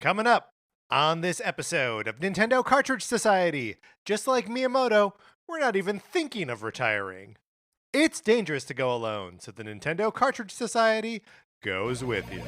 Coming up on this episode of Nintendo Cartridge Society, just like Miyamoto, we're not even thinking of retiring. It's dangerous to go alone, so the Nintendo Cartridge Society goes with you.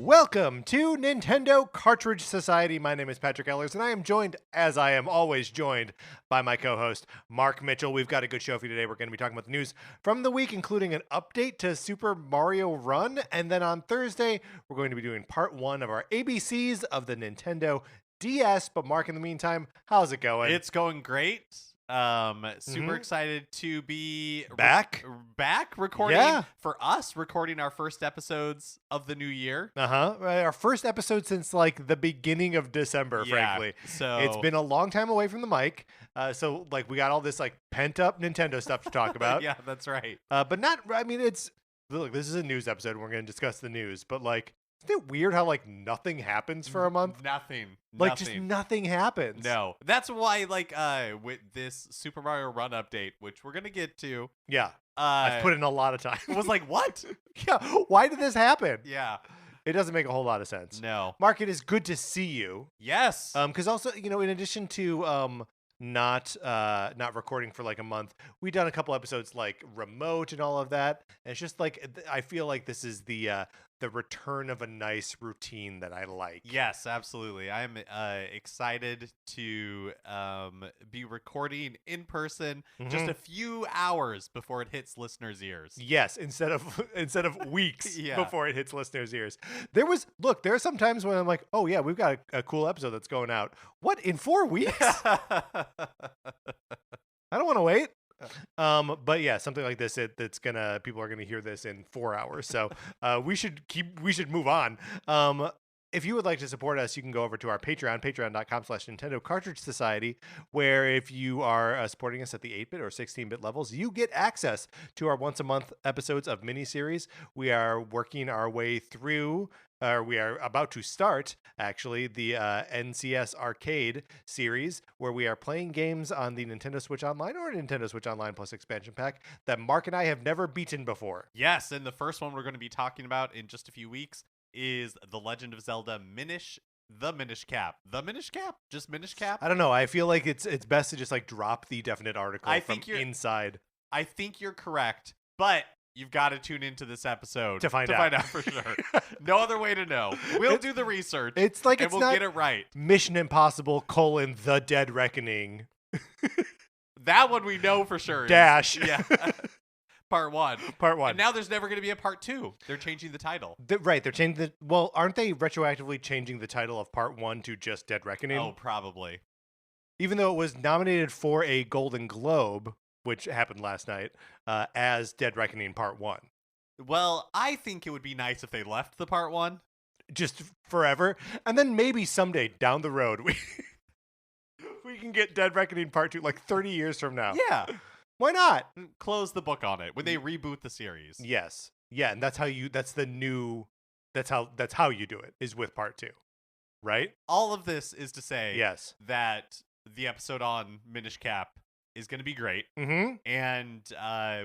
Welcome to Nintendo Cartridge Society. My name is Patrick Ellers, and I am joined, as I am always joined, by my co-host, Mark Mitchell. We've got a good show for you today. We're going to be talking about the news from the week, including an update to Super Mario Run. And then on Thursday, we're going to be doing part one of our ABCs of the Nintendo DS. But Mark, in the meantime, how's it going? It's going great. Super excited to be back recording for us, recording our first episodes of the new year. Our first episode since like the beginning of December, frankly. So it's been a long time away from the mic. So like we got all this like pent up Nintendo stuff to talk about. Yeah, that's right. But not, I mean, look, this is a news episode. And we're going to discuss the news, but like, isn't it weird how like nothing happens for a month? Nothing. Just nothing happens. No. That's why with this Super Mario Run update, which we're gonna get to. Yeah. I've put in a lot of time. Was like, what? Yeah. Why did this happen? Yeah. It doesn't make a whole lot of sense. No. Mark, it is good to see you. Yes. Because also, in addition to not recording for like a month, we've done a couple episodes like remote and all of that. And it's just like I feel like this is the return of a nice routine that I like. Yes, absolutely. I'm excited to be recording in person just a few hours before it hits listeners' ears. Yes, instead of weeks Yeah. before it hits listeners' ears. There are some times when I'm like, oh yeah, we've got a cool episode that's going out. What, in 4 weeks? I don't want to wait. But yeah, something like this, people are gonna hear this in 4 hours. So we should move on. If you would like to support us, you can go over to our Patreon, patreon.com/Nintendo Cartridge Society, where if you are supporting us at the 8-bit or 16-bit levels, you get access to our once-a-month episodes of miniseries. We are working our way through, we are about to start, actually, the NCS Arcade series, where we are playing games on the Nintendo Switch Online or Nintendo Switch Online Plus expansion pack that Mark and I have never beaten before. Yes, and the first one we're going to be talking about in just a few weeks is The Legend of Zelda Minish Cap. The Minish Cap? Just Minish Cap? I don't know. I feel like it's best to just like drop the definite article from inside. I think you're correct, but you've got to tune into this episode to find out for sure. No other way to know. We'll do the research. It's like we'll get it right. Mission Impossible: The Dead Reckoning. That one we know for sure. Dash. Yeah. Part one. And now there's never going to be a part two. They're changing the title. Right. They're changing aren't they retroactively changing the title of part one to just Dead Reckoning? Oh, probably. Even though it was nominated for a Golden Globe, which happened last night, as Dead Reckoning Part 1. Well, I think it would be nice if they left the Part 1. Just forever. And then maybe someday down the road, we can get Dead Reckoning Part 2 like 30 years from now. Yeah. Why not? Close the book on it when they reboot the series. Yes. Yeah, and that's how you do it, is with Part 2. Right? All of this is to say yes, that the episode on Minish Cap is going to be great. And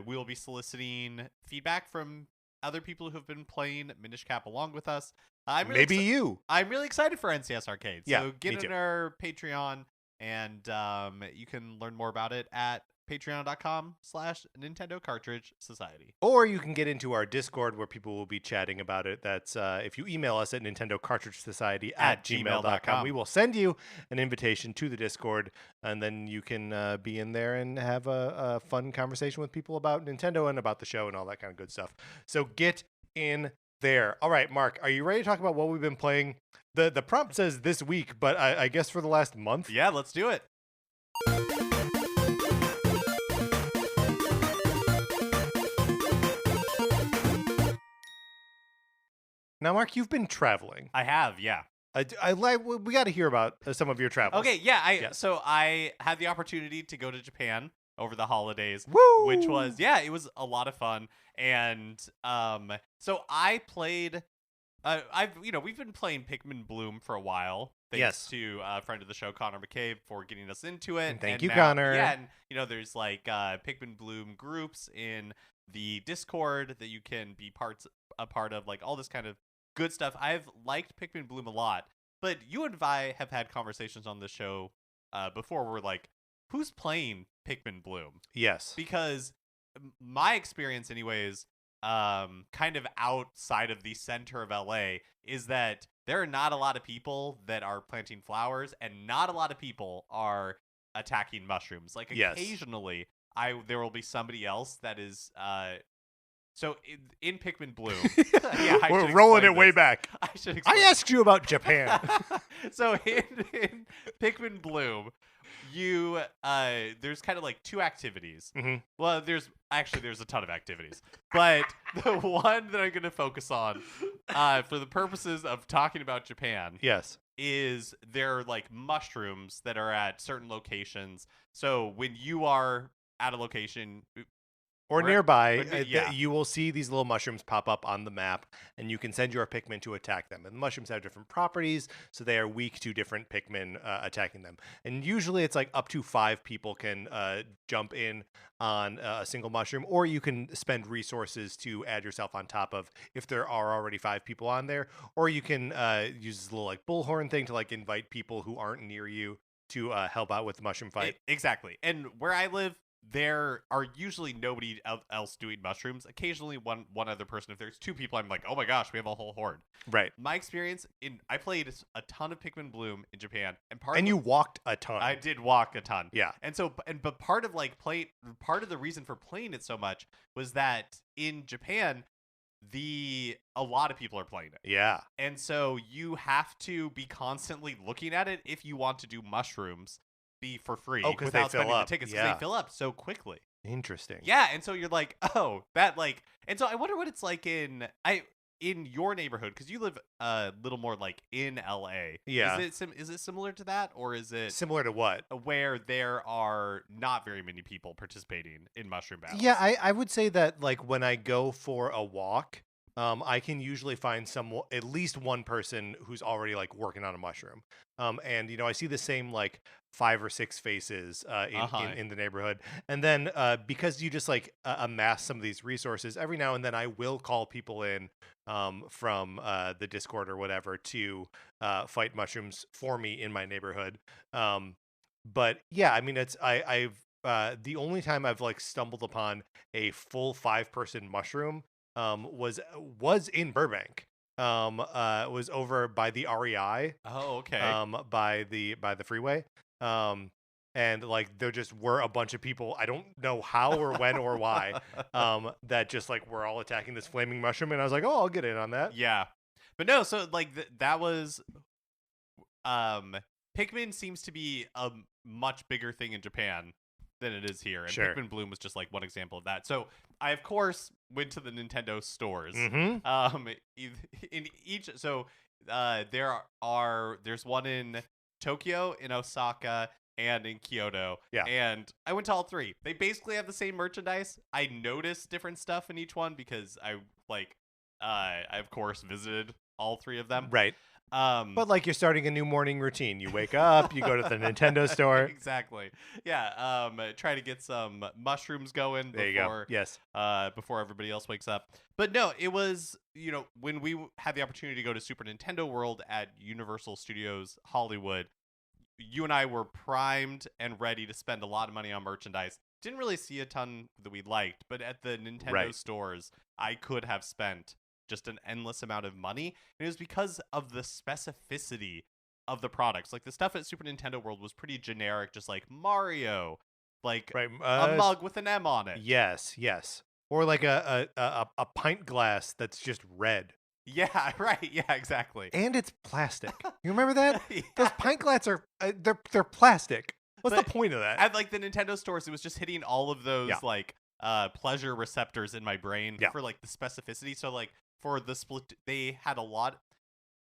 we will be soliciting feedback from other people who have been playing Minish Cap along with us. I'm really excited for NCS Arcade. So get in our Patreon, and you can learn more about it at patreon.com/Nintendo Cartridge Society. Or you can get into our Discord where people will be chatting about it. That's if you email us at Nintendo Cartridge Society at gmail.com. We will send you an invitation to the Discord, and then you can be in there and have a fun conversation with people about Nintendo and about the show and all that kind of good stuff. So get in there. All right, Mark, are you ready to talk about what we've been playing? The prompt says this week, but I guess for the last month? Yeah, let's do it. Now, Mark, you've been traveling. I have, yeah. We got to hear about some of your travels. Okay, yeah. So I had the opportunity to go to Japan over the holidays. Woo! Which was, it was a lot of fun. And so I played. We've been playing Pikmin Bloom for a while. Thanks to a friend of the show, Connor McCabe, for getting us into it. And thank you, Connor. Yeah, and there's like Pikmin Bloom groups in the Discord that you can be a part of, like all this kind of good stuff. I've liked Pikmin Bloom a lot, but you and I have had conversations on this show before where we're like, who's playing Pikmin Bloom? Yes. Because my experience, anyways, kind of outside of the center of LA, is that there are not a lot of people that are planting flowers, and not a lot of people are attacking mushrooms. Like occasionally, there will be somebody else that is. So in Pikmin Bloom, we're rolling it way back. I should explain. I asked you about Japan. So in Pikmin Bloom, there's kind of like two activities. Mm-hmm. Well, there's a ton of activities, but the one that I'm going to focus on for the purposes of talking about Japan, is there are like mushrooms that are at certain locations. So when you are at a location or nearby, you will see these little mushrooms pop up on the map, and you can send your Pikmin to attack them. And the mushrooms have different properties, so they are weak to different Pikmin attacking them. And usually it's like up to 5 people can jump in on a single mushroom, or you can spend resources to add yourself on top of if there are already 5 people on there, or you can use this little like bullhorn thing to like invite people who aren't near you to help out with the mushroom fight. Exactly. And where I live, there are usually nobody else doing mushrooms. Occasionally one other person. If there's 2 people, I'm like, oh my gosh, we have a whole horde. Right. My experience I played a ton of Pikmin Bloom in Japan, and you walked a ton. I did walk a ton. Yeah. And so, but part of the reason for playing it so much was that in Japan, a lot of people are playing it. Yeah. And so you have to be constantly looking at it if you want to do mushrooms for free without spending the tickets, because they fill up so quickly. Interesting. Yeah, and so you're like, oh, that like, and so I wonder what it's like in your neighborhood, because you live a little more like in LA. Yeah. Is it similar to that, or is it similar to what? Where there are not very many people participating in mushroom battles? Yeah, I would say that like when I go for a walk, I can usually find at least one person who's already like working on a mushroom. And I see the same like 5 or 6 faces in the neighborhood. And then because you just like amass some of these resources, every now and then I will call people in from the Discord or whatever to fight mushrooms for me in my neighborhood. But yeah, I mean, I've the only time I've like stumbled upon a full 5-person mushroom was in Burbank. Was over by the REI. Oh, okay. By the freeway. And like there just were a bunch of people, I don't know how or when or why, that just like were all attacking this flaming mushroom, and I was like, oh, I'll get in on that. Yeah. But no, so like that was Pikmin seems to be a much bigger thing in Japan than it is here, and Pikmin Bloom was just like one example of that. So I of course went to the Nintendo stores. Mm-hmm. In each, so there's one in Tokyo, in Osaka, and in Kyoto. Yeah. And I went to all 3. They basically have the same merchandise. I noticed different stuff in each one because I of course visited all 3 of them. Right. But like you're starting a new morning routine. You wake up, you go to the Nintendo store. Exactly. Yeah. Try to get some mushrooms going before, there you go. Yes. Before everybody else wakes up. But no, it was, when we had the opportunity to go to Super Nintendo World at Universal Studios Hollywood, you and I were primed and ready to spend a lot of money on merchandise. Didn't really see a ton that we liked, but at the Nintendo stores, I could have spent just an endless amount of money. And it was because of the specificity of the products. Like the stuff at Super Nintendo World was pretty generic, just like Mario, like a mug with an M on it. Yes. Or like a pint glass that's just red. Yeah, right. Yeah, exactly. And it's plastic. You remember that? Yeah. Those pint glasses are they're plastic. What's the point of that? At like the Nintendo stores, it was just hitting all of those like pleasure receptors in my brain for like the specificity. So like for the split, they had a lot.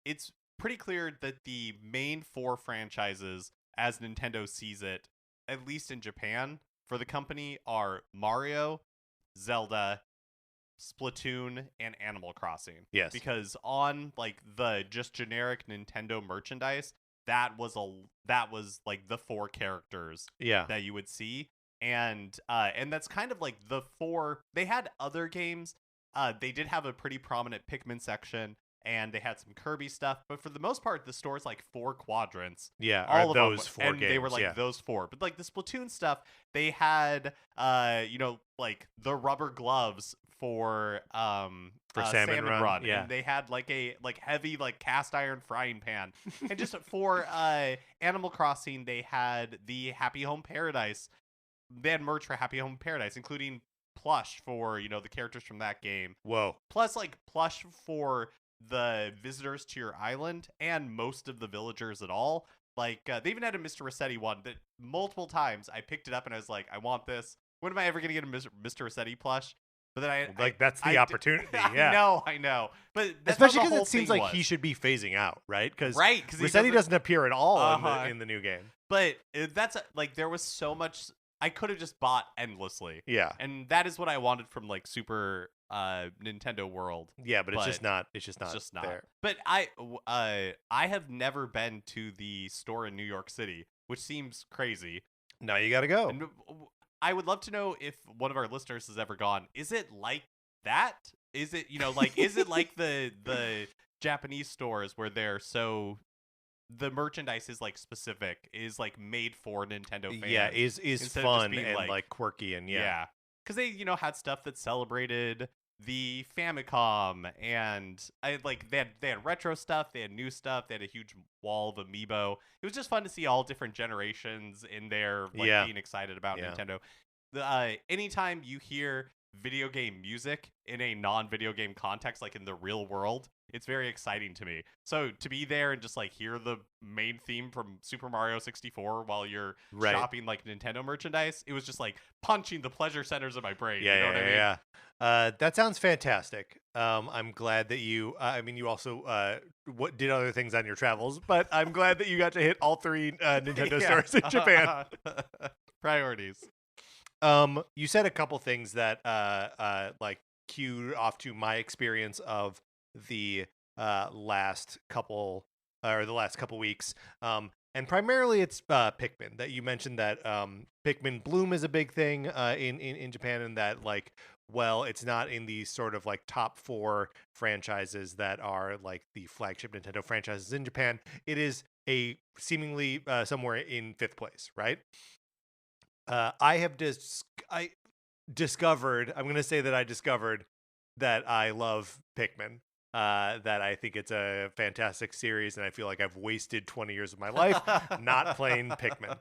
It's pretty clear that the main 4 franchises, as Nintendo sees it, at least in Japan, for the company are Mario, Zelda, Splatoon, and Animal Crossing. Yes. Because on like the just generic Nintendo merchandise, that was like the 4 characters that you would see. And that's kind of like the 4. They had other games. They did have a pretty prominent Pikmin section, and they had some Kirby stuff, but for the most part, the store's like 4 quadrants. Yeah, all of those them, 4 and games. They were like those 4. But like the Splatoon stuff, they had like the rubber gloves for Salmon Run. Yeah. And they had like a heavy like cast iron frying pan. And just for Animal Crossing, they had the Happy Home Paradise. They had merch for Happy Home Paradise, including plush for the characters from that game. Whoa. Plus like plush for the visitors to your island and most of the villagers at all. Like they even had a Mr. Rossetti one that multiple times I picked it up and I was like, I want this. When am I ever going to get a Mr. Rossetti plush? But then that's the opportunity. Yeah. I know. But especially because it seems like he should be phasing out, right? Because Rossetti doesn't appear at all in the new game. But that's like there was so much I could have just bought endlessly. Yeah. And that is what I wanted from like Super Nintendo World. Yeah, but it's just not there. But I have never been to the store in New York City, which seems crazy. Now you got to go. And I would love to know if one of our listeners has ever gone. Is it like that? Is it, is it like the Japanese stores where they're so the merchandise is like specific, is like made for Nintendo fans? Yeah, is fun and like quirky and yeah. Because they had stuff that celebrated the Famicom, and they had retro stuff, they had new stuff, they had a huge wall of amiibo. It was just fun to see all different generations in there being excited about Nintendo. Anytime you hear video game music in a non-video game context, like in the real world, it's very exciting to me. So to be there and just like hear the main theme from Super Mario 64 while you're shopping like Nintendo merchandise, it was just like punching the pleasure centers of my brain. Yeah, you know what I mean? Yeah. That sounds fantastic. I'm glad that you. You also did other things on your travels, but I'm glad that you got to hit all 3 Nintendo stores in Japan. Priorities. You said a couple things that like cued off to my experience of the last couple weeks. And primarily it's Pikmin, that you mentioned that Pikmin Bloom is a big thing in Japan, and that it's not in the sort of like top 4 franchises that are like the flagship Nintendo franchises in Japan. It is a seemingly somewhere in 5th place, right? I discovered that I love Pikmin. That I think it's a fantastic series, and I feel like I've wasted 20 years of my life not playing Pikmin.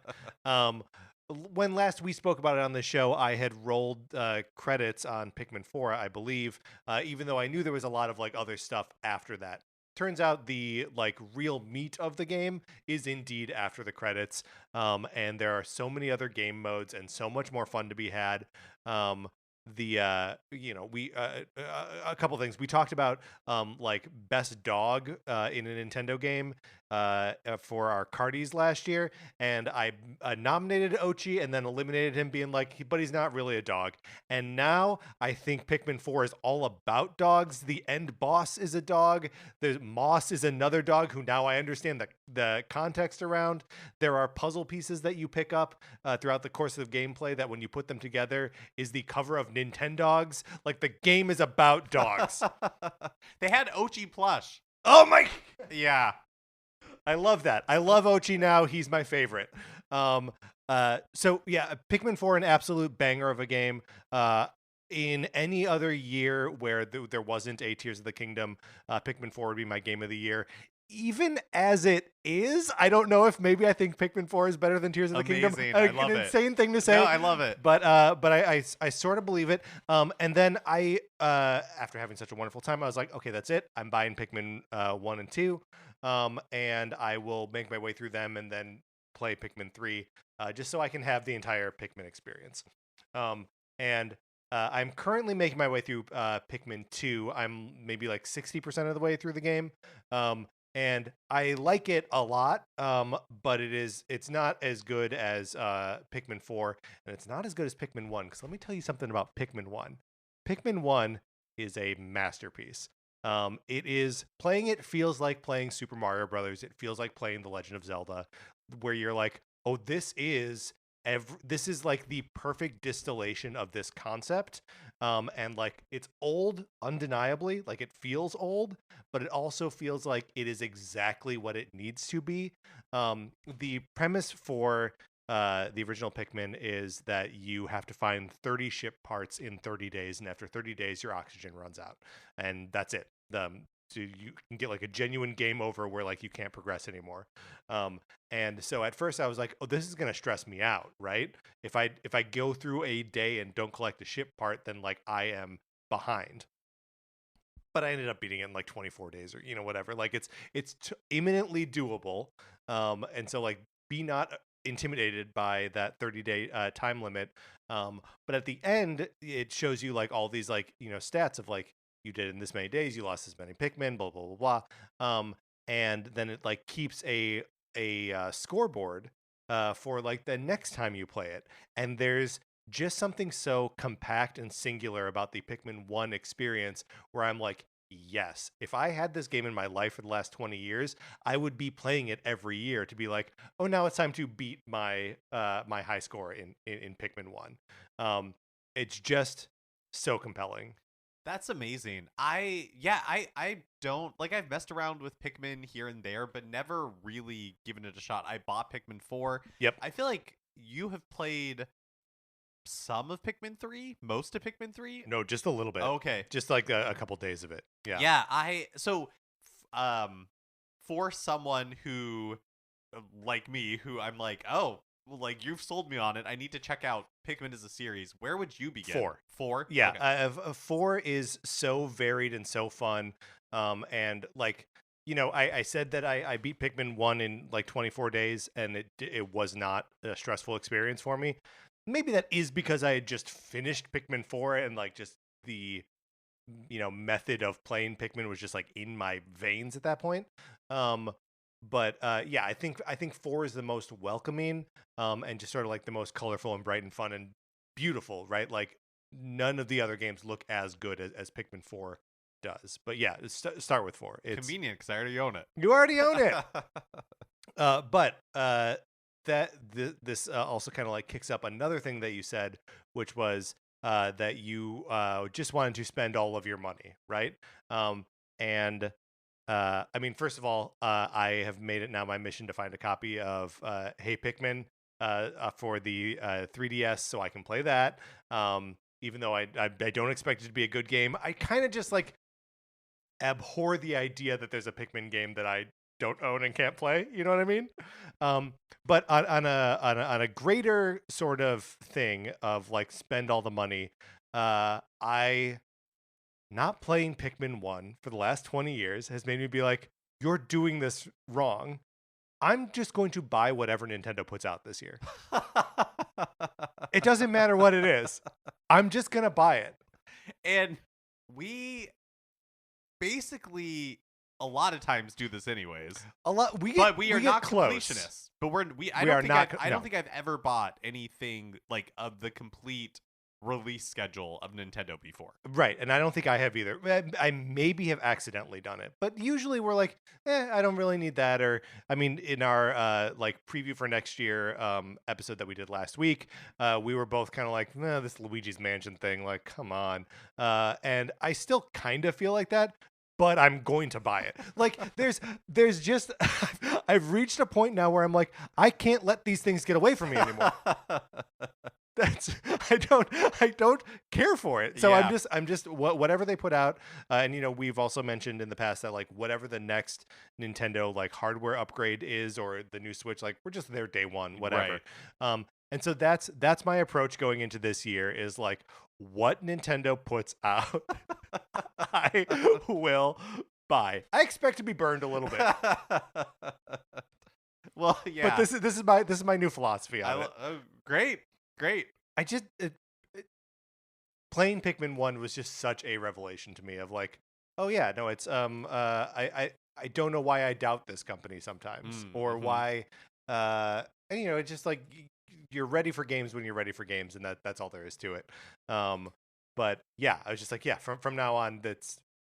When last we spoke about it on the show, I had rolled credits on Pikmin 4, I believe, even though I knew there was a lot of other stuff after that. Turns out the real meat of the game is indeed after the credits, and there are so many other game modes and so much more fun to be had. A couple things we talked about, best dog in a Nintendo game for our Cardies last year, and I nominated Ochi and then eliminated him, being but he's not really a dog. And now I think Pikmin 4 is all about dogs. The end boss is a dog. The Moss is another dog who now I understand the context around. There are puzzle pieces that you pick up throughout the course of gameplay that when you put them together is the cover of Nintendogs. The game is about dogs. They had Ochi plush. Oh my! Yeah. I love that. I love Ochi now. He's my favorite. So yeah, Pikmin 4, an absolute banger of a game. In any other year where there wasn't a Tears of the Kingdom, Pikmin 4 would be my game of the year. Even as it is, I don't know if maybe I think Pikmin 4 is better than Tears of the Kingdom. I love an insane thing to say. No, I love it. But I sort of believe it. And then after having such a wonderful time, I was like, okay, that's it. I'm buying Pikmin 1 and 2. And I will make my way through them and then play Pikmin 3, just so I can have the entire Pikmin experience. And I'm currently making my way through Pikmin 2. I'm maybe 60% of the way through the game. and I like it a lot. But it's not as good as Pikmin 4, and it's not as good as Pikmin 1. Because let me tell you something about Pikmin 1. Pikmin 1 is a masterpiece. It is playing it feels like playing Super Mario Brothers. It feels like playing The Legend of Zelda, where you're like, oh, this is like the perfect distillation of this concept. And like it's old, undeniably, like it feels old, but it also feels like it is exactly what it needs to be. The premise for the original Pikmin is that you have to find 30 ship parts in 30 days, and after 30 days, your oxygen runs out, and that's it. So you can get like a genuine game over where like you can't progress anymore. And so at first I was like, oh, this is gonna stress me out, right? If I go through a day and don't collect a ship part, then like I am behind. But I ended up beating it in like 24 days or whatever. Like it's imminently doable. And so like be not intimidated by that 30-day time limit. But at the end, it shows you like all these like stats of like you did in this many days, you lost this many Pikmin, blah blah blah blah. And then it like keeps a scoreboard for like the next time you play it. And there's just something so compact and singular about the Pikmin 1 experience where I'm like, yes, if I had this game in my life for the last 20 years, I would be playing it every year to be like, oh, now it's time to beat my my high score in Pikmin 1. It's just so compelling. That's amazing. I don't like, I've messed around with Pikmin here and there, but never really given it a shot. I bought Pikmin 4. Yep. I feel like you have played some of Pikmin 3, most of Pikmin 3. No, just a little bit. Okay. Just like a couple days of it. Yeah. Yeah, for someone who like me, who I'm like, oh, well, like you've sold me on it. I need to check out Pikmin as a series. Where would you begin? 4. 4? Yeah. Okay. 4 is so varied and so fun. And like, I said that I beat Pikmin 1 in like 24 days, and it was not a stressful experience for me. Maybe that is because I had just finished Pikmin 4 and like just the method of playing Pikmin was just like in my veins at that point. But yeah, I think 4 is the most welcoming, and just sort of like the most colorful and bright and fun and beautiful, right? Like none of the other games look as good as Pikmin 4 does. But yeah, start with 4. It's convenient because I already own it. You already own it. But this also kind of like kicks up another thing that you said, which was that you just wanted to spend all of your money, right? And I mean, first of all, I have made it now my mission to find a copy of Hey Pikmin for the 3DS so I can play that. Even though I don't expect it to be a good game, I kind of just like abhor the idea that there's a Pikmin game that I don't own and can't play. You know what I mean? But on a greater sort of thing of like spend all the money, I not playing Pikmin 1 for the last 20 years has made me be like, you're doing this wrong. I'm just going to buy whatever Nintendo puts out this year. It doesn't matter what it is. I'm just going to buy it. And we basically a lot of times do this anyways. But we are not completionists. But I don't think I've ever bought anything like of the complete release schedule of Nintendo before. Right, and I don't think I have either. I maybe have accidentally done it, but usually we're like, I don't really need that. Or I mean, in our like preview for next year episode that we did last week, we were both kind of like, this Luigi's Mansion thing, like, come on. And I still kind of feel like that, but I'm going to buy it. Like there's just I've reached a point now where I'm like, I can't let these things get away from me anymore. I don't care for it. So yeah. I'm just whatever they put out. And we've also mentioned in the past that like whatever the next Nintendo like hardware upgrade is, or the new Switch, like we're just there day one, whatever. Right. And so that's my approach going into this year is like, what Nintendo puts out, I will buy. I expect to be burned a little bit. Well, yeah. But this is my new philosophy on it. Great. I just playing Pikmin 1 was just such a revelation to me of like, oh yeah, no, it's I I don't know why I doubt this company sometimes, or why. And it's just like you're ready for games when you're ready for games, and that's all there is to it. But yeah, I was just like, yeah, from now on, I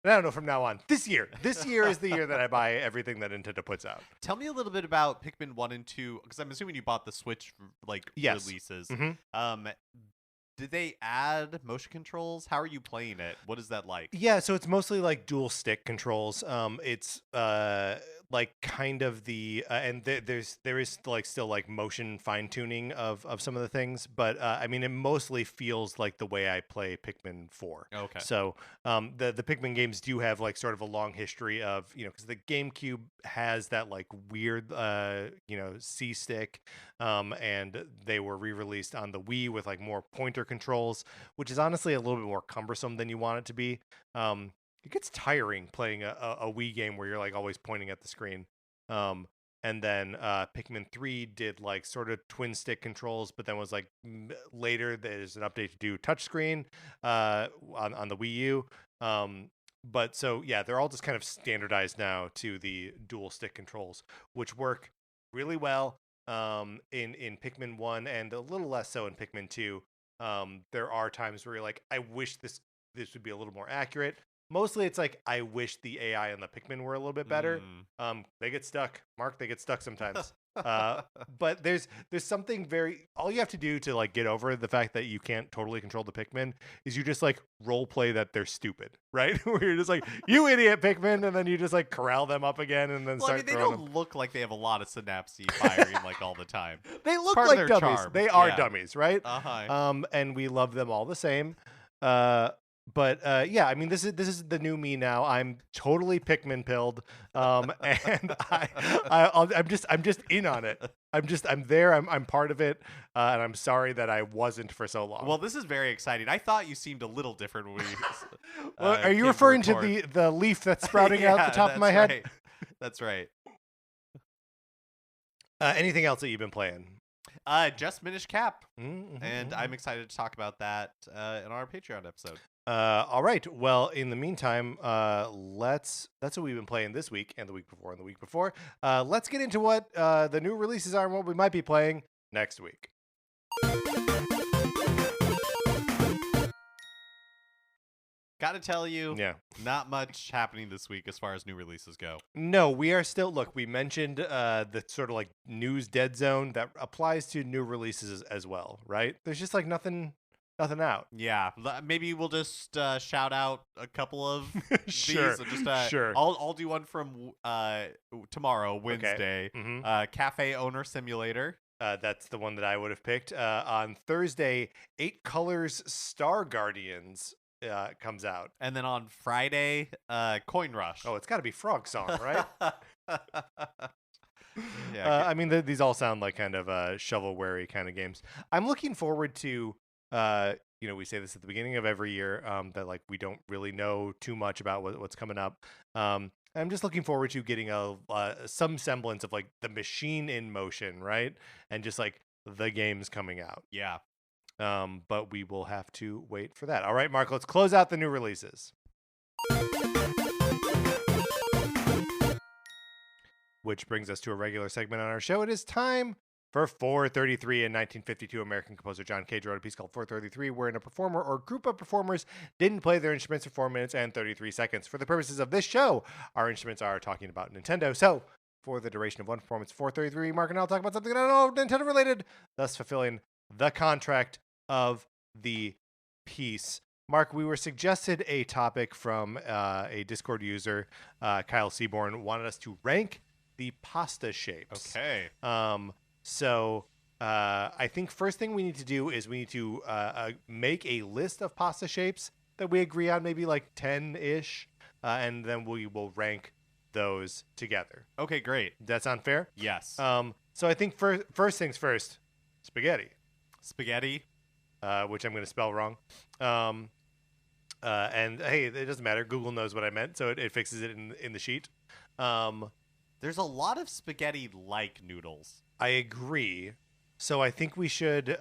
don't know. From now on, this year is the year that I buy everything that Nintendo puts out. Tell me a little bit about Pikmin 1 and 2, because I'm assuming you bought the Switch releases. Did they add motion controls? How are you playing it? What is that like? Yeah, so it's mostly like dual stick controls. It's like kind of the and there is like still like motion fine tuning of some of the things, but I mean it mostly feels like the way I play Pikmin 4. Okay. So the Pikmin games do have like sort of a long history of because the GameCube has that like weird C stick, and they were re-released on the Wii with like more pointer controls, which is honestly a little bit more cumbersome than you want it to be. It gets tiring playing a Wii game where you're like always pointing at the screen. And then Pikmin 3 did like sort of twin stick controls, but then was like later there's an update to do touchscreen on the Wii U. But so yeah, they're all just kind of standardized now to the dual stick controls, which work really well in Pikmin 1 and a little less so in Pikmin 2. There are times where you're like, I wish this would be a little more accurate. Mostly it's like, I wish the AI on the Pikmin were a little bit better. They get stuck. Mark, they get stuck sometimes. But there's something all you have to do to like get over the fact that you can't totally control the Pikmin is you just like role play that they're stupid, right? Where you're just like, you idiot Pikmin, and then you just like corral them up again and then start they throwing don't look like they have a lot of synapses firing like all the time. They look like dummies. Charm. They are dummies, right? Uh-huh. And we love them all the same. But yeah, I mean, this is the new me now. I'm totally Pikmin pilled, and I'm just in on it. I'm there. I'm part of it, and I'm sorry that I wasn't for so long. Well, this is very exciting. I thought you seemed a little different when we. Well, are you referring to the leaf that's sprouting out the top of my head? That's right. Anything else that you've been playing? Just Minish Cap, and I'm excited to talk about that in our Patreon episode. All right. Well, in the meantime, that's what we've been playing this week and the week before and the week before. Let's get into what the new releases are and what we might be playing next week. Gotta tell you, not much happening this week as far as new releases go. No, we are still, look, we mentioned the sort of like news dead zone that applies to new releases as well, right? There's just like nothing out. Yeah, maybe we'll just shout out a couple of sure. these. Just, sure. I'll do one from tomorrow, Wednesday. Okay. Cafe Owner Simulator. That's the one that I would have picked. On Thursday, 8 Colors Star Guardians comes out. And then on Friday, Coin Rush. Oh, it's got to be Frog Song, right? Yeah. I mean, these all sound like kind of shovelware kind of games. I'm looking forward to... we say this at the beginning of every year, that like we don't really know too much about what's coming up. I'm just looking forward to getting some semblance of like the machine in motion, right? And just like the games coming out. Yeah. But we will have to wait for that. All right, Mark, let's close out the new releases. Which brings us to a regular segment on our show. It is time for 433. In 1952, American composer John Cage wrote a piece called 433, wherein a performer or group of performers didn't play their instruments for 4 minutes and 33 seconds. For the purposes of this show, our instruments are talking about Nintendo. So, for the duration of one performance, 433, Mark and I will talk about something I don't know Nintendo related, thus fulfilling the contract of the piece. Mark, we were suggested a topic from a Discord user, Kyle Seaborn, wanted us to rank the pasta shapes. Okay. So I think first thing we need to do is we need to make a list of pasta shapes that we agree on, maybe like 10-ish, and then we will rank those together. Okay, great. Does that sound fair? Yes. So I think first things first, spaghetti. Spaghetti. Which I'm going to spell wrong. And hey, it doesn't matter. Google knows what I meant, so it fixes it in the sheet. There's a lot of spaghetti-like noodles. I agree. So I think we should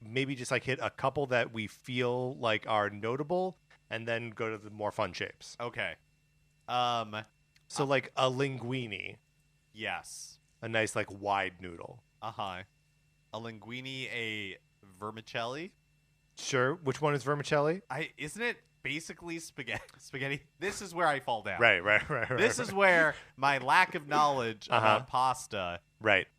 maybe just like hit a couple that we feel like are notable, and then go to the more fun shapes. Okay. So like a linguine, Yes. a nice like wide noodle. Uh-huh. A linguine, a vermicelli. Sure. Which one is vermicelli? Isn't it basically spaghetti? This is where I fall down. Right. This is where my lack of knowledge about pasta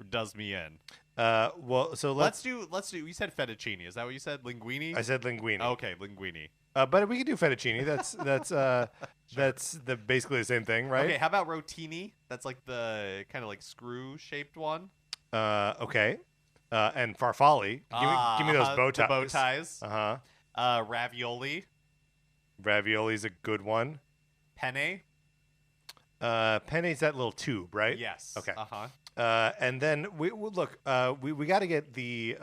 does me in. Well, so let's do. You said fettuccine. Is that what you said? Linguine. I said linguine. Okay, linguine. But we can do fettuccine. That's Sure. that's basically the same thing, right? Okay, how about rotini? That's like the kind of like screw shaped one. Okay. And farfalle. Give me those bow ties. The bow ties. Ravioli. Ravioli's a good one. Penne. Penne's that little tube, right? Yes. Okay. And then we got to get the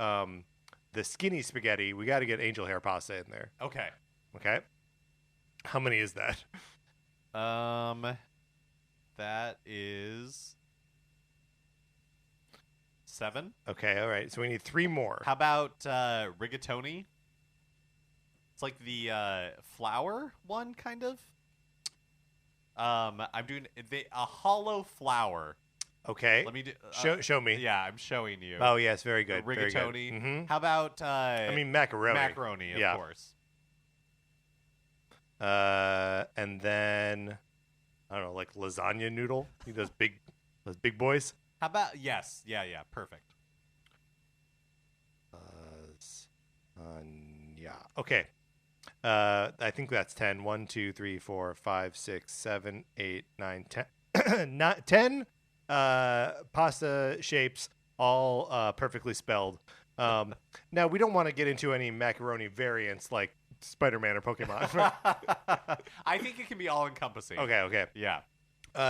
skinny spaghetti. We got to get angel hair pasta in there. Okay. Okay. How many is that? That is 7. Okay. All right. So we need 3 more. How about rigatoni? It's like the flour one, kind of. I'm doing a hollow flour. Okay. Let me do. Show me. Yeah, I'm showing you. Oh yes, very good. Rigatoni. Very good. Mm-hmm. How about? Macaroni. Macaroni, of course. And then I don't know, like lasagna noodle. Those big boys. How about yeah, perfect. Yeah. Okay. I think that's 10. 1, 2, 3, 4, 5, 6, 7, 8, 9, 10. 10 pasta shapes, all perfectly spelled. Now we don't want to get into any macaroni variants like Spider-Man or Pokemon. I think it can be all encompassing. Okay. Yeah.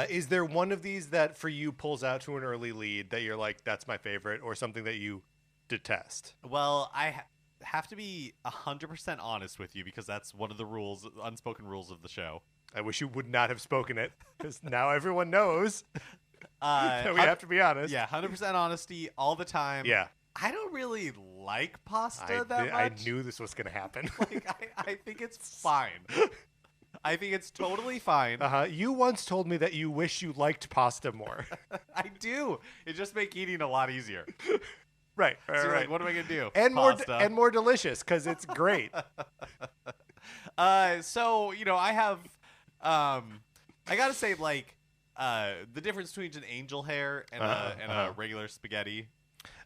Is there one of these that for you pulls out to an early lead that you're like, that's my favorite, or something that you detest? Well, I have to be 100% honest with you because that's one of the rules, unspoken rules of the show. I wish you would not have spoken it because now everyone knows that we have to be honest. Yeah, 100% honesty all the time. Yeah. I don't really like pasta that much. I knew this was going to happen. I think it's fine. I think it's totally fine. You once told me that you wish you liked pasta more. I do. It just makes eating a lot easier. Right. So you're like, what am I going to do? And pasta. more delicious because it's great. So, I have I got to say, like, the difference between an angel hair and a regular spaghetti,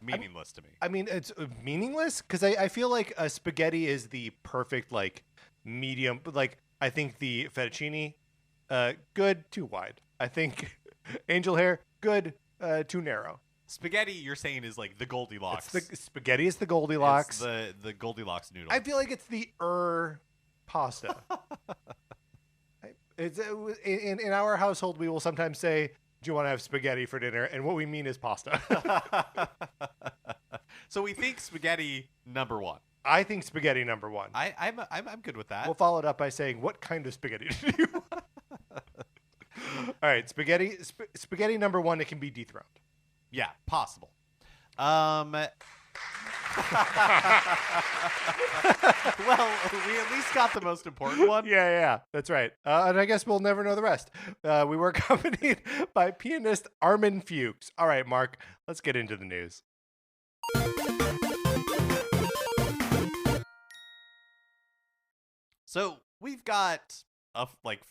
meaningless to me. I mean, it's meaningless because I feel like a spaghetti is the perfect, like, medium. Like, I think the fettuccine, good, too wide. I think angel hair, good, too narrow. Spaghetti, you're saying, is like the Goldilocks. Spaghetti is the Goldilocks. It's the Goldilocks noodle. I feel like it's the pasta. It's in our household, we will sometimes say, "Do you want to have spaghetti for dinner?" And what we mean is pasta. So we think spaghetti number 1. I think spaghetti number 1. I'm good with that. We'll follow it up by saying, "What kind of spaghetti do you want?" All right, spaghetti number 1. It can be dethroned. Yeah, possible. Well, we at least got the most important one. Yeah, that's right. And I guess we'll never know the rest. We were accompanied by pianist Armin Fuchs. All right, Mark, let's get into the news. So we've got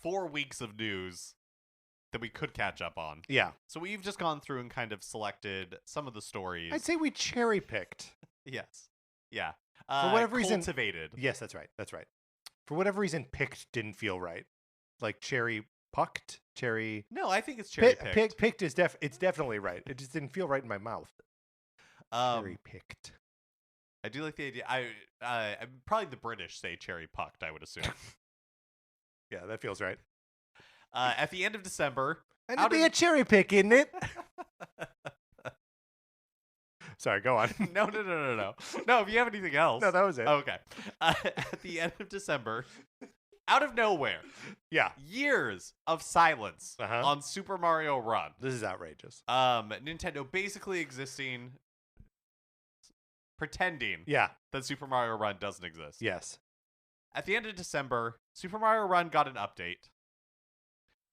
4 weeks of news that we could catch up on. Yeah. So we've just gone through and kind of selected some of the stories. I'd say we cherry picked. Yes. Yeah. For whatever reason. Cultivated. Yes, that's right. For whatever reason, picked didn't feel right. Like cherry pucked, cherry. No, I think it's cherry picked. Picked is it's definitely right. It just didn't feel right in my mouth. Cherry picked. I do like the idea. Probably the British say cherry pucked, I would assume. Yeah, that feels right. At the end of December. And it'd be a cherry pick, isn't it? Sorry, go on. No. No, if you have anything else. No, that was it. Okay. At the end of December, out of nowhere. Yeah. Years of silence on Super Mario Run. This is outrageous. Nintendo basically pretending that Super Mario Run doesn't exist. Yes. At the end of December, Super Mario Run got an update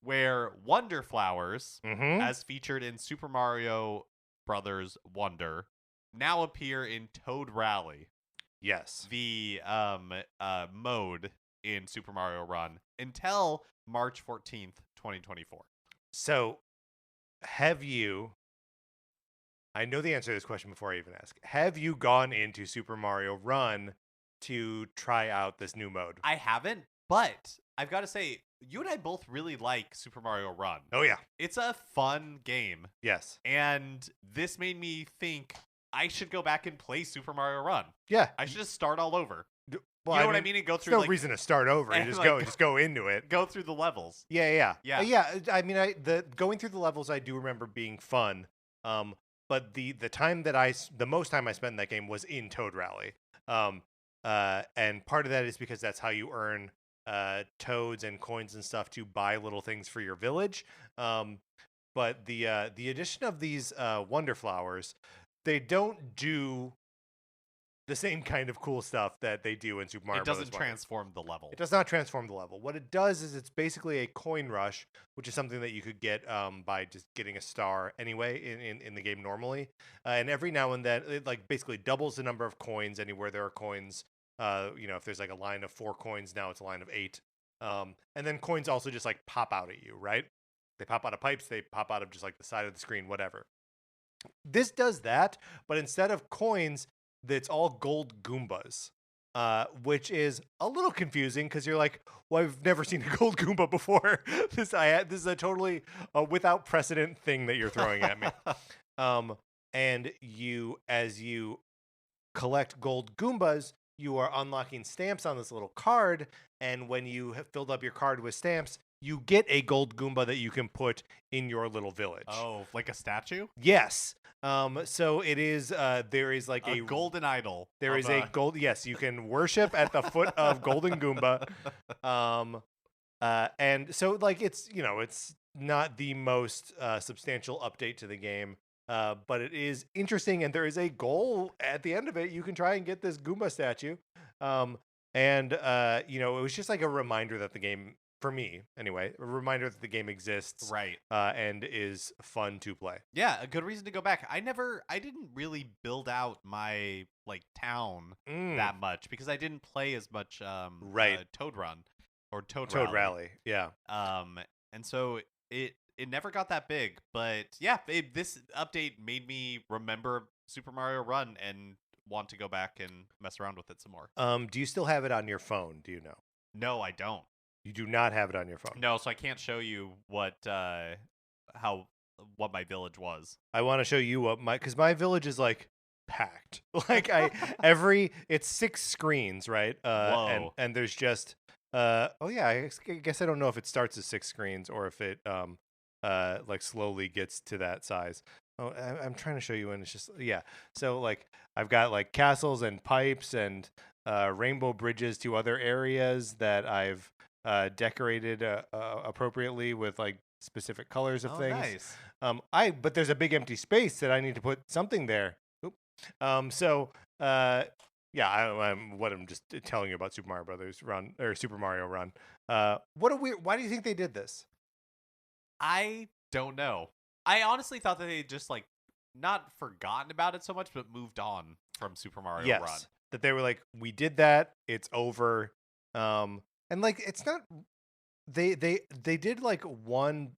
where Wonder Flowers, Mm-hmm. as featured in Super Mario Brothers Wonder, now appear in Toad Rally, Yes. the mode in Super Mario Run, until March 14th, 2024. So, have you? I know the answer to this question before I even ask. Have you gone into Super Mario Run to try out this new mode? I haven't, but I've got to say, you and I both really like Super Mario Run. Oh yeah. It's a fun game, Yes. and this made me think I should go back and play Super Mario Run. Yeah. I should just start all over. Well, You know what I mean? And go There's through no like reason to start over. You and, just like, just go into it. go through the levels. Yeah. Yeah. I mean, the going through the levels, I do remember being fun. But the time that the most time I spent in that game was in Toad Rally. And part of that is because that's how you earn toads and coins and stuff to buy little things for your village. But the addition of these Wonder Flowers, they don't do the same kind of cool stuff that they do in Super Mario It Bros. doesn't Wonder. transform the level. It does not transform the level. What it does is it's basically a coin rush, which is something that you could get by just getting a star anyway in the game normally. And every now and then, it like basically doubles the number of coins anywhere there are coins. If there's like a line of 4 coins, now it's a line of 8. And then coins also just like pop out at you, right? They pop out of pipes. They pop out of just like the side of the screen, whatever. This does that, but instead of coins, it's all gold Goombas, which is a little confusing because you're like, well, I've never seen a gold Goomba before. This is a totally without precedent thing that you're throwing at me. And as you collect gold Goombas, you are unlocking stamps on this little card, and when you have filled up your card with stamps, you get a gold Goomba that you can put in your little village. Oh, like a statue? Yes. So it is. There is like A golden idol. There is a gold. Yes, you can worship at the foot of Golden Goomba. And so like it's not the most substantial update to the game. But it is interesting, and there is a goal at the end of it. You can try and get this Goomba statue. It was just like a reminder that the game, for me anyway, a reminder that the game exists, right? And is fun to play. Yeah, a good reason to go back. I didn't really build out my like town that much because I didn't play as much Toad Run or Toad Rally. Yeah. And so it never got that big, but yeah, this update made me remember Super Mario Run and want to go back and mess around with it some more. Do you still have it on your phone? Do you know? No, I don't. You do not have it on your phone. No, so I can't show you what my village was. I want to show you because my village is like packed. Like it's 6 screens, right? Whoa. And there's just I guess I don't know if it starts as 6 screens or if it like slowly gets to that size. Oh, I'm trying to show you, and it's just So like I've got like castles and pipes and rainbow bridges to other areas that I've decorated appropriately with like specific colors of things. Nice. But there's a big empty space that I need to put something there. I'm just telling you about Super Mario Brothers Run or Super Mario Run. Why do you think they did this? I don't know. I honestly thought that they just like not forgotten about it so much, but moved on from Super Mario Run. That they were like, we did that, it's over. And like it's not they did like one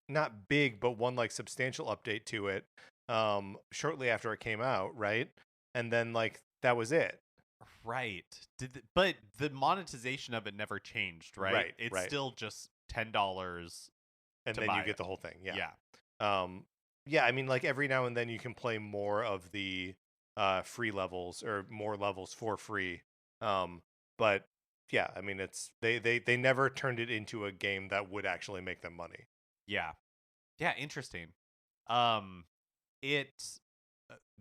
not big but one like substantial update to it shortly after it came out, right? And then like that was it. Right. But the monetization of it never changed, right? It's still just $10 and then you get the whole thing. Yeah. I mean like every now and then you can play more of the free levels or more levels for free. But yeah, I mean it's they never turned it into a game that would actually make them money. Yeah, interesting.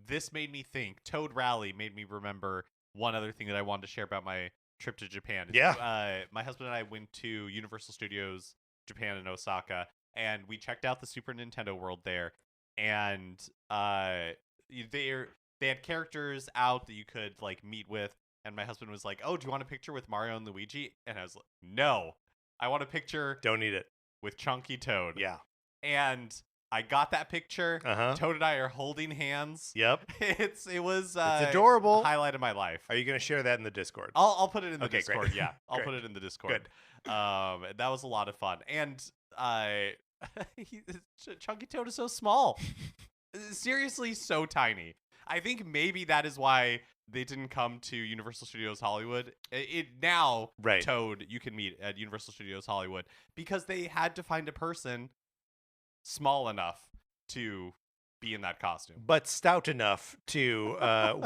This made me think. Toad Rally made me remember one other thing that I wanted to share about my trip to Japan. My husband and I went to Universal Studios Japan in Osaka, and we checked out the Super Nintendo World there, and they had characters out that you could like meet with. And my husband was like, "Oh, do you want a picture with Mario and Luigi?" And I was like, "No, I want a picture." Don't need it. with Chunky Toad. Yeah. And I got that picture. Uh-huh. Toad and I are holding hands. Yep. It was it's adorable. Highlight of my life. Are you going to share that in the Discord? I'll put it in the okay, Discord. Great. Yeah, I'll Great. put it in the Discord. Good. That was a lot of fun. And Chunky Toad is so small. Seriously, so tiny. I think maybe that is why they didn't come to Universal Studios Hollywood. Now, right. Toad, you can meet at Universal Studios Hollywood because they had to find a person small enough to be in that costume, but stout enough to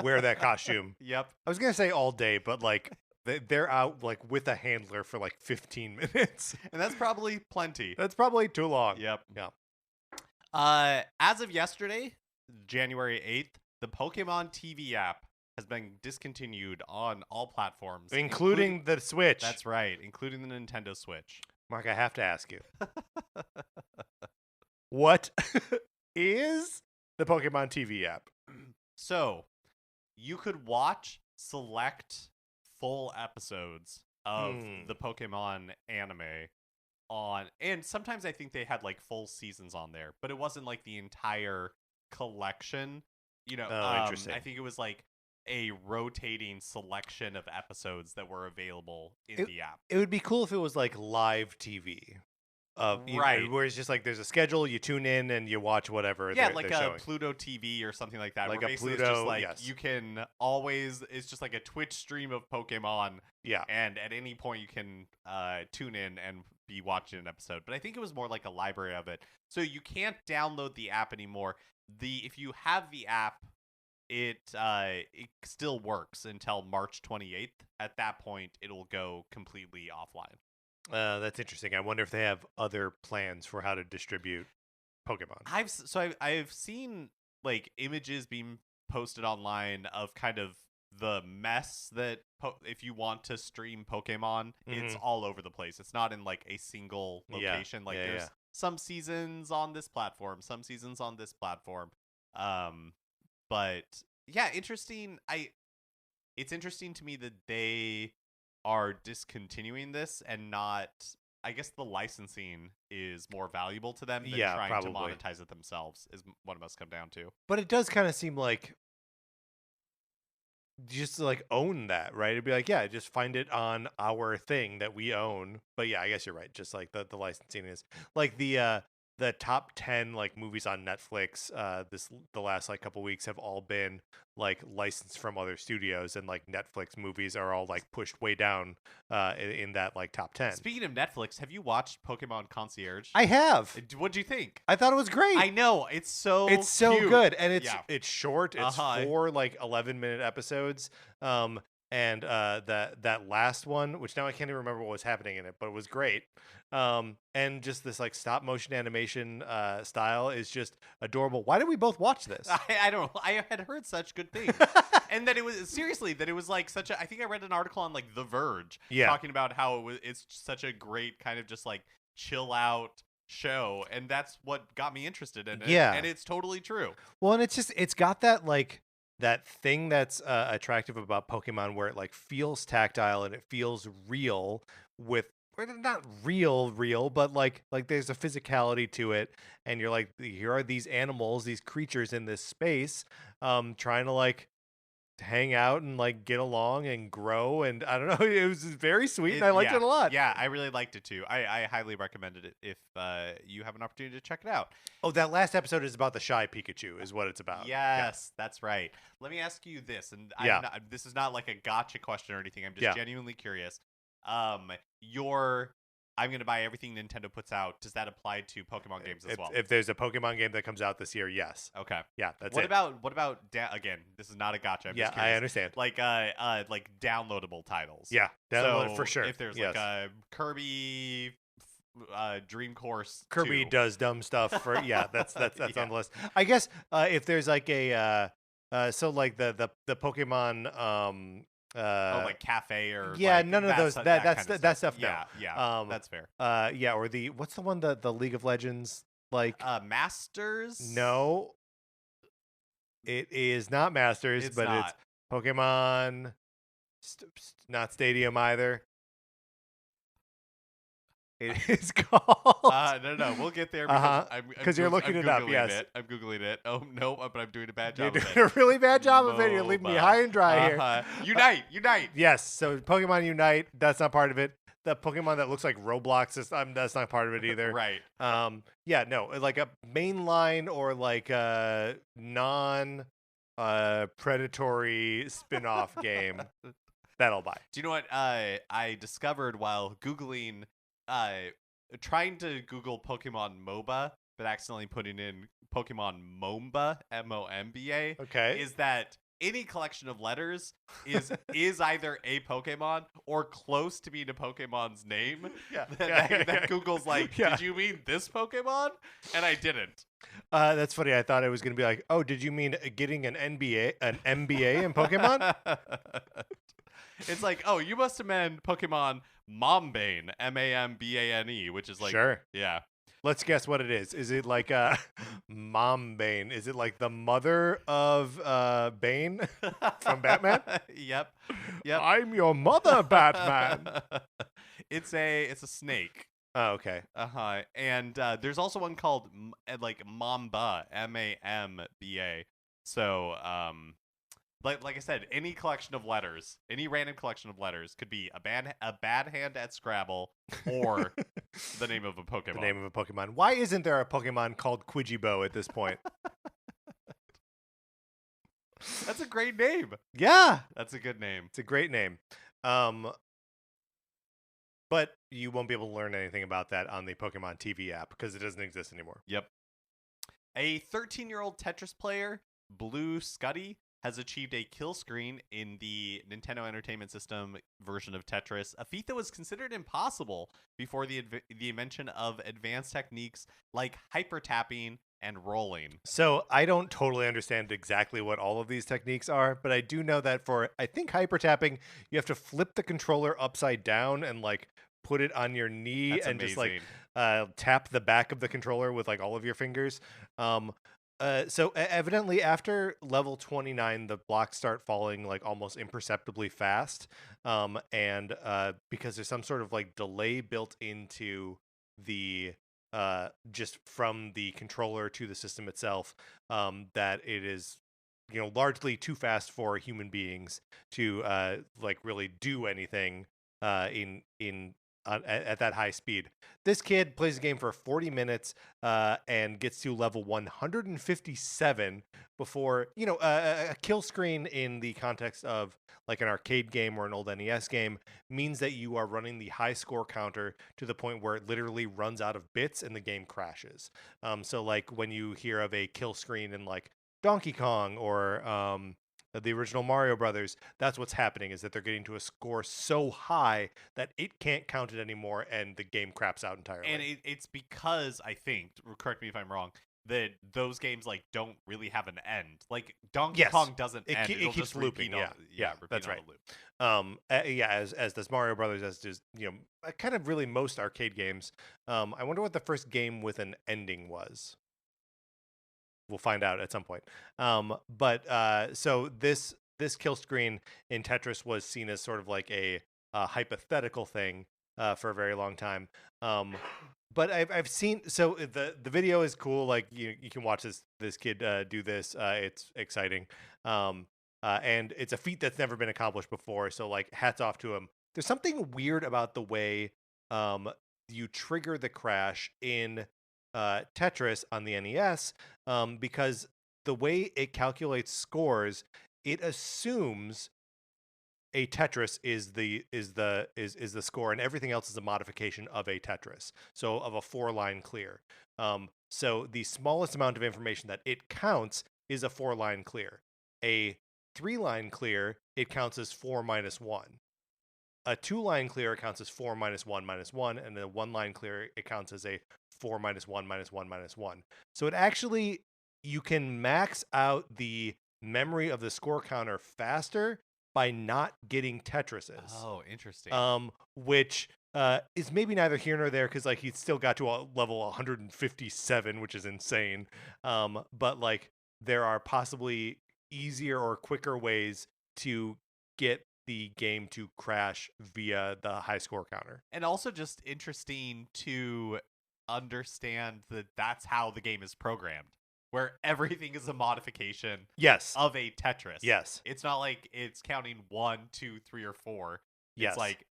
wear that costume. Yep. I was gonna say all day, but like they're out like with a handler for like 15 minutes, and that's probably plenty. That's probably too long. Yep. Yeah. As of yesterday, January 8th, the Pokemon TV app has been discontinued on all platforms, including the Switch. That's right, including the Nintendo Switch. Mark, I have to ask you. What is the Pokemon TV app? So, you could watch select full episodes of the Pokemon anime on, and sometimes I think they had like full seasons on there, but it wasn't like the entire collection. Interesting. I think it was like a rotating selection of episodes that were available in the app. It would be cool if it was like live TV. Right. Where it's just like there's a schedule, you tune in and you watch whatever. Yeah, like they're a showing. Pluto TV or something like that. Like where a basically Pluto, it's just like yes. you can always. It's just like a Twitch stream of Pokemon. Yeah. And at any point you can tune in and be watching an episode. But I think it was more like a library of it. So you can't download the app anymore. If you have the app, it still works until March 28th. At that point, it'll go completely offline. That's interesting. I wonder if they have other plans for how to distribute Pokemon. I've seen like images being posted online of kind of the mess that if you want to stream Pokemon, it's all over the place. It's not in like a single location. There's some seasons on this platform, some seasons on this platform. But yeah, interesting. It's interesting to me that they are discontinuing this and not. I guess the licensing is more valuable to them than trying to monetize it themselves is what it must come down to. But it does kind of seem like just to like own that, right? It'd be like, yeah, just find it on our thing that we own. But yeah, I guess you're right. Just like the licensing is like the top 10 like movies on Netflix the last like couple weeks have all been like licensed from other studios, and like Netflix movies are all like pushed way down in that like top 10. Speaking of Netflix, have you watched Pokemon Concierge? I have. What'd you think? I thought it was great. I know, it's so cute. Good, and it's short. It's 4 like 11-minute episodes. And that last one, which now I can't even remember what was happening in it, but it was great. And just this like stop motion animation style is just adorable. Why did we both watch this? I don't know. I had heard such good things. And that it was like such a, I think I read an article on like The Verge talking about how it's such a great kind of just like chill out show, and that's what got me interested in it. Yeah. And it's totally true. Well, and it's got that like that thing that's attractive about Pokemon where it like feels tactile and it feels real with not real, but like there's a physicality to it, and you're like, here are these animals, these creatures in this space, trying to like hang out and like get along and grow, and I don't know, it was very sweet and I liked it a lot. Yeah, I really liked it too. I highly recommended it if you have an opportunity to check it out. Oh, that last episode is about the shy Pikachu is what it's about. Yes, that's right. Let me ask you this, and this is not like a gotcha question or anything. I'm just genuinely curious. I'm going to buy everything Nintendo puts out. Does that apply to Pokemon games as well? If there's a Pokemon game that comes out this year, yes. Okay. Yeah, that's what it. What about again, this is not a gotcha. I'm just curious. I understand. Like downloadable titles. Yeah, downloaded for sure. If there's like a Kirby Dream Course Kirby 2. does dumb stuff for that's on the list. I guess if there's like a so like the Pokemon like cafe or none of those that stuff. Yeah, that's fair. Or what's the one the League of Legends like Masters? No, it is not Masters, it's Pokemon. Not Stadium either. It is called No, we'll get there because you're looking it up. Yes, I'm googling it. Oh no, but I'm doing a bad you're job. doing a really bad job of it. You're leaving me high and dry here. Unite. Yes, so Pokemon Unite. That's not part of it. The Pokemon that looks like Roblox that's not part of it either. Right. Yeah, no, like a mainline or like a non predatory spin-off game that I'll buy. Do you know what I discovered while googling trying to Google Pokemon MOBA but accidentally putting in Pokemon Momba, MOMBA, okay, is that any collection of letters is either a Pokemon or close to being a Pokemon's name. Yeah. That Google's like, did you mean this Pokemon? And I didn't. That's funny. I thought it was going to be like, oh, did you mean getting an MBA in Pokemon? It's like, oh, you must have meant Pokemon Mombane, Mambane, which is like, sure. Yeah. Let's guess what it is. Is it like Mombane? Is it like the mother of Bane from Batman? Yep. I'm your mother, Batman. It's a snake. Oh, okay. And there's also one called like Mamba, Mamba. So like I said, any collection of letters, any random collection of letters could be a bad hand at Scrabble or the name of a Pokemon. The name of a Pokemon. Why isn't there a Pokemon called Quijibo at this point? That's a great name. Yeah. That's a good name. It's a great name. But you won't be able to learn anything about that on the Pokemon TV app because it doesn't exist anymore. Yep. A 13-year-old Tetris player, Blue Scuddy, has achieved a kill screen in the Nintendo Entertainment System version of Tetris, a feat that was considered impossible before the invention of advanced techniques like hyper tapping and rolling. So I don't totally understand exactly what all of these techniques are, but I do know that for, I think, hyper tapping, you have to flip the controller upside down and like put it on your knee. That's and amazing. Just like tap the back of the controller with like all of your fingers. So evidently after level 29, the blocks start falling like almost imperceptibly fast. And because there's some sort of like delay built into the just from the controller to the system itself, that it is, largely too fast for human beings to like really do anything at that high speed. This kid plays the game for 40 minutes and gets to level 157 before, a kill screen in the context of like an arcade game or an old NES game means that you are running the high score counter to the point where it literally runs out of bits and the game crashes. So like when you hear of a kill screen in like Donkey Kong or the original Mario Brothers, that's what's happening, is that they're getting to a score so high that it can't count it anymore and the game craps out entirely. And it's because, I think, correct me if I'm wrong, that those games like don't really have an end. Like Donkey Kong doesn't end. It keeps looping. Yeah, that's right. Loop. As does Mario Brothers, as does kind of really most arcade games. I wonder what the first game with an ending was. We'll find out at some point. So this kill screen in Tetris was seen as sort of like a hypothetical thing for a very long time. But I've seen, so the video is cool. Like you can watch this kid do this. It's exciting. And it's a feat that's never been accomplished before. So like hats off to him. There's something weird about the way you trigger the crash in Tetris on the NES, because the way it calculates scores, it assumes a Tetris is the score, and everything else is a modification of a Tetris, so of a 4-line clear. So the smallest amount of information that it counts is a 4-line clear. A 3-line clear, it counts as 4 minus 1. A 2-line clear counts as 4 minus 1 minus 1, and a 1-line clear, it counts as a 4 minus 1 minus 1 minus 1. So it actually, you can max out the memory of the score counter faster by not getting Tetrises. Oh, interesting. Which is maybe neither here nor there, because like he's still got to a level 157, which is insane. But like there are possibly easier or quicker ways to get the game to crash via the high score counter. And also just interesting to understand that that's how the game is programmed, where everything is a modification Yes. of a Tetris. Yes. It's not like it's counting 1, 2, 3, or 4. Yes. It's like,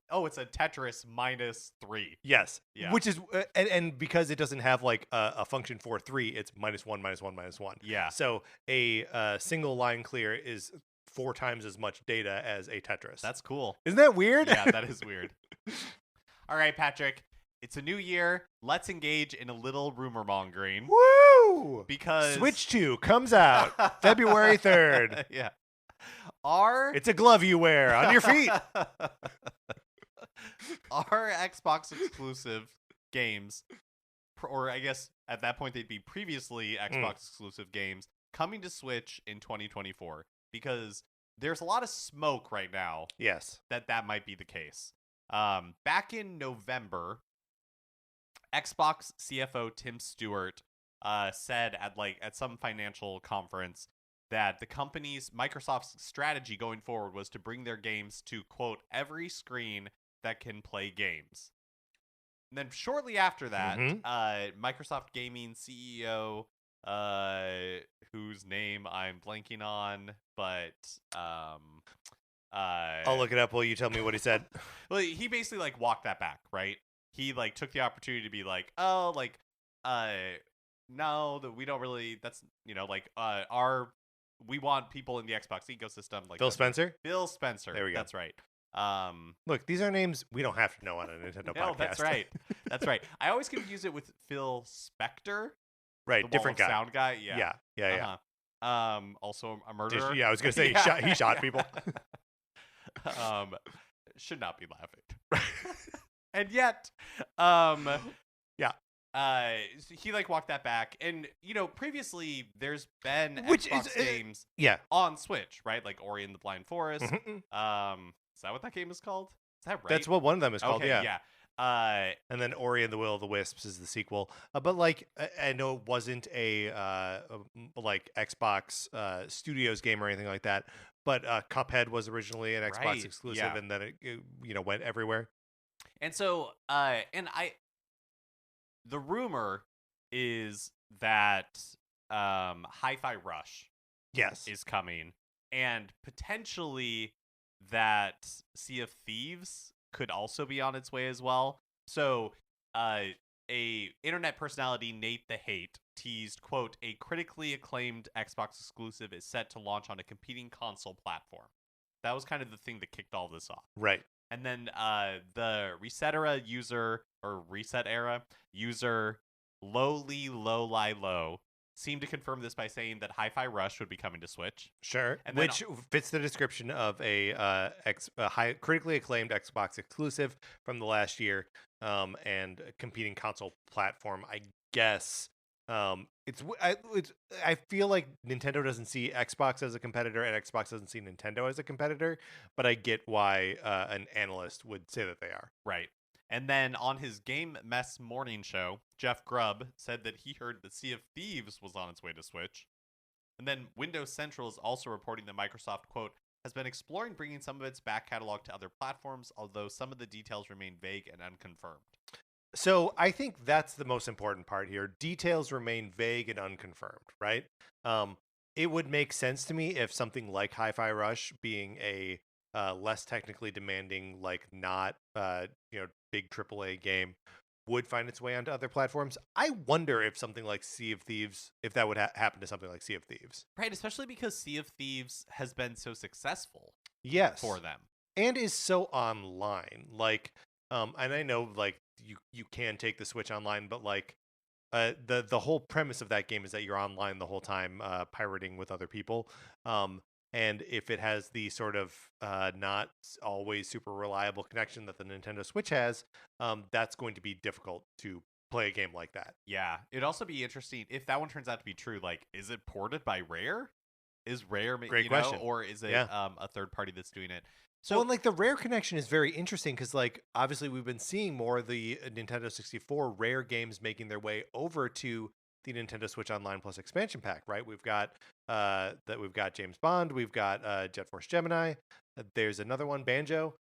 oh, it's a Tetris -3. Yes. Yeah. Which is, and because it doesn't have like a function for 3, it's -1, -1, -1. Yeah. So a single line clear is 4 times as much data as a Tetris. That's cool. Isn't that weird? Yeah, that is weird. All right, Patrick. It's a new year. Let's engage in a little rumor mongering. Woo! Because Switch 2 comes out February 3rd. Yeah. It's a glove you wear on your feet. Our Xbox exclusive games, or I guess at that point they'd be previously Xbox exclusive games, coming to Switch in 2024, because there's a lot of smoke right now. Yes. That might be the case. Back in November, Xbox CFO Tim Stewart said at some financial conference that the company's Microsoft's strategy going forward was to bring their games to, quote, every screen that can play games. And then shortly after that, Microsoft Gaming CEO, whose name I'm blanking on, but I'll look it up while you tell me what he said. Well, he basically walked that back, right? He took the opportunity to be no, that we don't really. That's we want people in the Xbox ecosystem like Phil Spencer. Phil Spencer. There we go. That's right. Look, these are names we don't have to know on a Nintendo podcast. That's right. That's right. I always confuse it with Phil Spector. Right, different guy. Sound guy. Yeah. Yeah. Also a murderer. I was gonna say he shot people. Should not be laughing. And yet, he walked that back, and previously there's been Xbox games on Switch, right? Like Ori and the Blind Forest. Is that what that game is called? Is that right? That's what one of them is called. Okay, yeah. And then Ori and the Will of the Wisps is the sequel. But I know it wasn't a Xbox Studios game or anything like that. But Cuphead was originally an Xbox exclusive, and then it went everywhere. And so, the rumor is that Hi-Fi Rush is coming, and potentially that Sea of Thieves could also be on its way as well. So a internet personality, Nate the Hate, teased, quote, a critically acclaimed Xbox exclusive is set to launch on a competing console platform. That was kind of the thing that kicked all this off. Right. And then the Reset Era user Lowly Low seemed to confirm this by saying that Hi-Fi Rush would be coming to Switch. Sure, and which fits the description of a critically acclaimed Xbox exclusive from the last year, and a competing console platform. I guess I feel like Nintendo doesn't see Xbox as a competitor, and Xbox doesn't see Nintendo as a competitor. But I get why an analyst would say that they are. Right. And then on his Game Mess morning show, Jeff Grubb said that he heard that Sea of Thieves was on its way to Switch. And then Windows Central is also reporting that Microsoft, quote, has been exploring bringing some of its back catalog to other platforms, although some of the details remain vague and unconfirmed. So I think that's the most important part here. Details remain vague and unconfirmed, right? It would make sense to me if something like Hi-Fi Rush, being a less technically demanding, not big AAA game, would find its way onto other platforms. I wonder if something like Sea of Thieves, if that would happen to something like Sea of Thieves. Right, especially because Sea of Thieves has been so successful. Yes. For them. And is so online. And I know you can take the Switch online, but the whole premise of that game is that you're online the whole time, pirating with other people. And if it has the sort of not always super reliable connection that the Nintendo Switch has, that's going to be difficult to play a game like that. Yeah. It'd also be interesting if that one turns out to be true. Is it ported by Rare? Is Rare, Great question. Or is it a third party that's doing it? So, the Rare connection is very interesting because, obviously we've been seeing more of the Nintendo 64 Rare games making their way over to the Nintendo Switch Online Plus expansion pack, right? We've got James Bond, we've got Jet Force Gemini. There's another one, Banjo.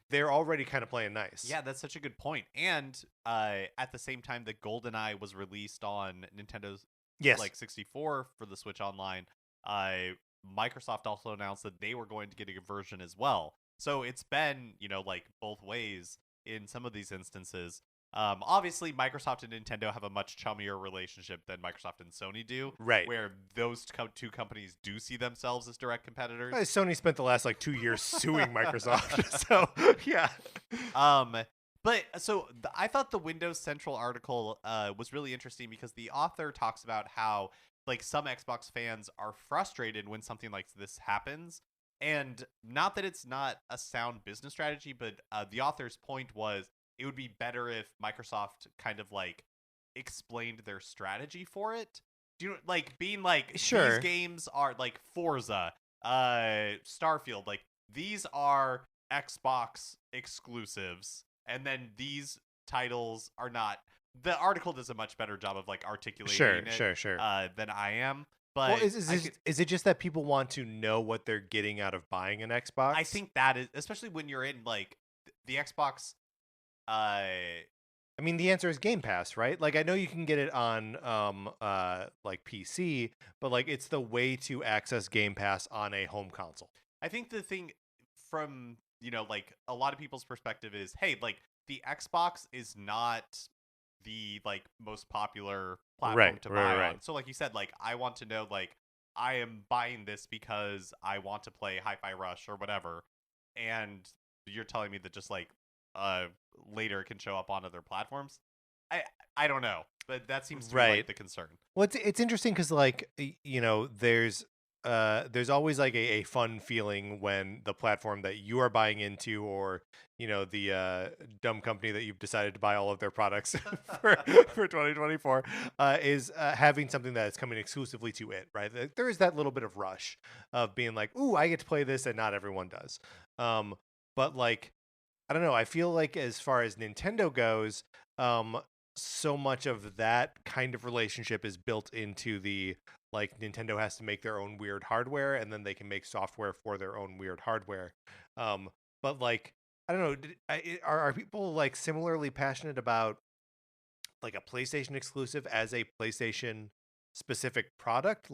they're already kind of playing nice. Yeah, that's such a good point. And at the same time that GoldenEye was released on Nintendo's Yes. 64 for the Switch Online, Microsoft also announced that they were going to get a version as well. So it's been, both ways in some of these instances. Obviously, Microsoft and Nintendo have a much chummier relationship than Microsoft and Sony do. Right. Where those two companies do see themselves as direct competitors. Sony spent the last 2 years suing Microsoft. So, yeah. But I thought the Windows Central article was really interesting because the author talks about how some Xbox fans are frustrated when something like this happens. And not that it's not a sound business strategy, but the author's point was it would be better if Microsoft kind of explained their strategy for it. Do you being sure, these games are Forza, Starfield, these are Xbox exclusives, and then these titles are not. The article does a much better job of articulating it than I am. But is it just that people want to know what they're getting out of buying an Xbox? I think that is, especially when you're in the Xbox. I mean, the answer is Game Pass, right? I know you can get it on PC, but it's the way to access Game Pass on a home console. I think the thing from a lot of people's perspective is, hey, the Xbox is not the most popular platform to buy on. So like you said, I want to know I am buying this because I want to play Hi-Fi Rush or whatever, and you're telling me that just later it can show up on other platforms. I don't know, but that seems to be the concern. Well, it's interesting because there's always a fun feeling when the platform that you are buying into, or the dumb company that you've decided to buy all of their products for 2024 is having something that is coming exclusively to it, right? There is that little bit of rush of being ooh, I get to play this, and not everyone does. But I don't know. I feel as far as Nintendo goes, so much of that kind of relationship is built into the Nintendo has to make their own weird hardware, and then they can make software for their own weird hardware. But I don't know. Are people similarly passionate about a PlayStation exclusive as a PlayStation specific product?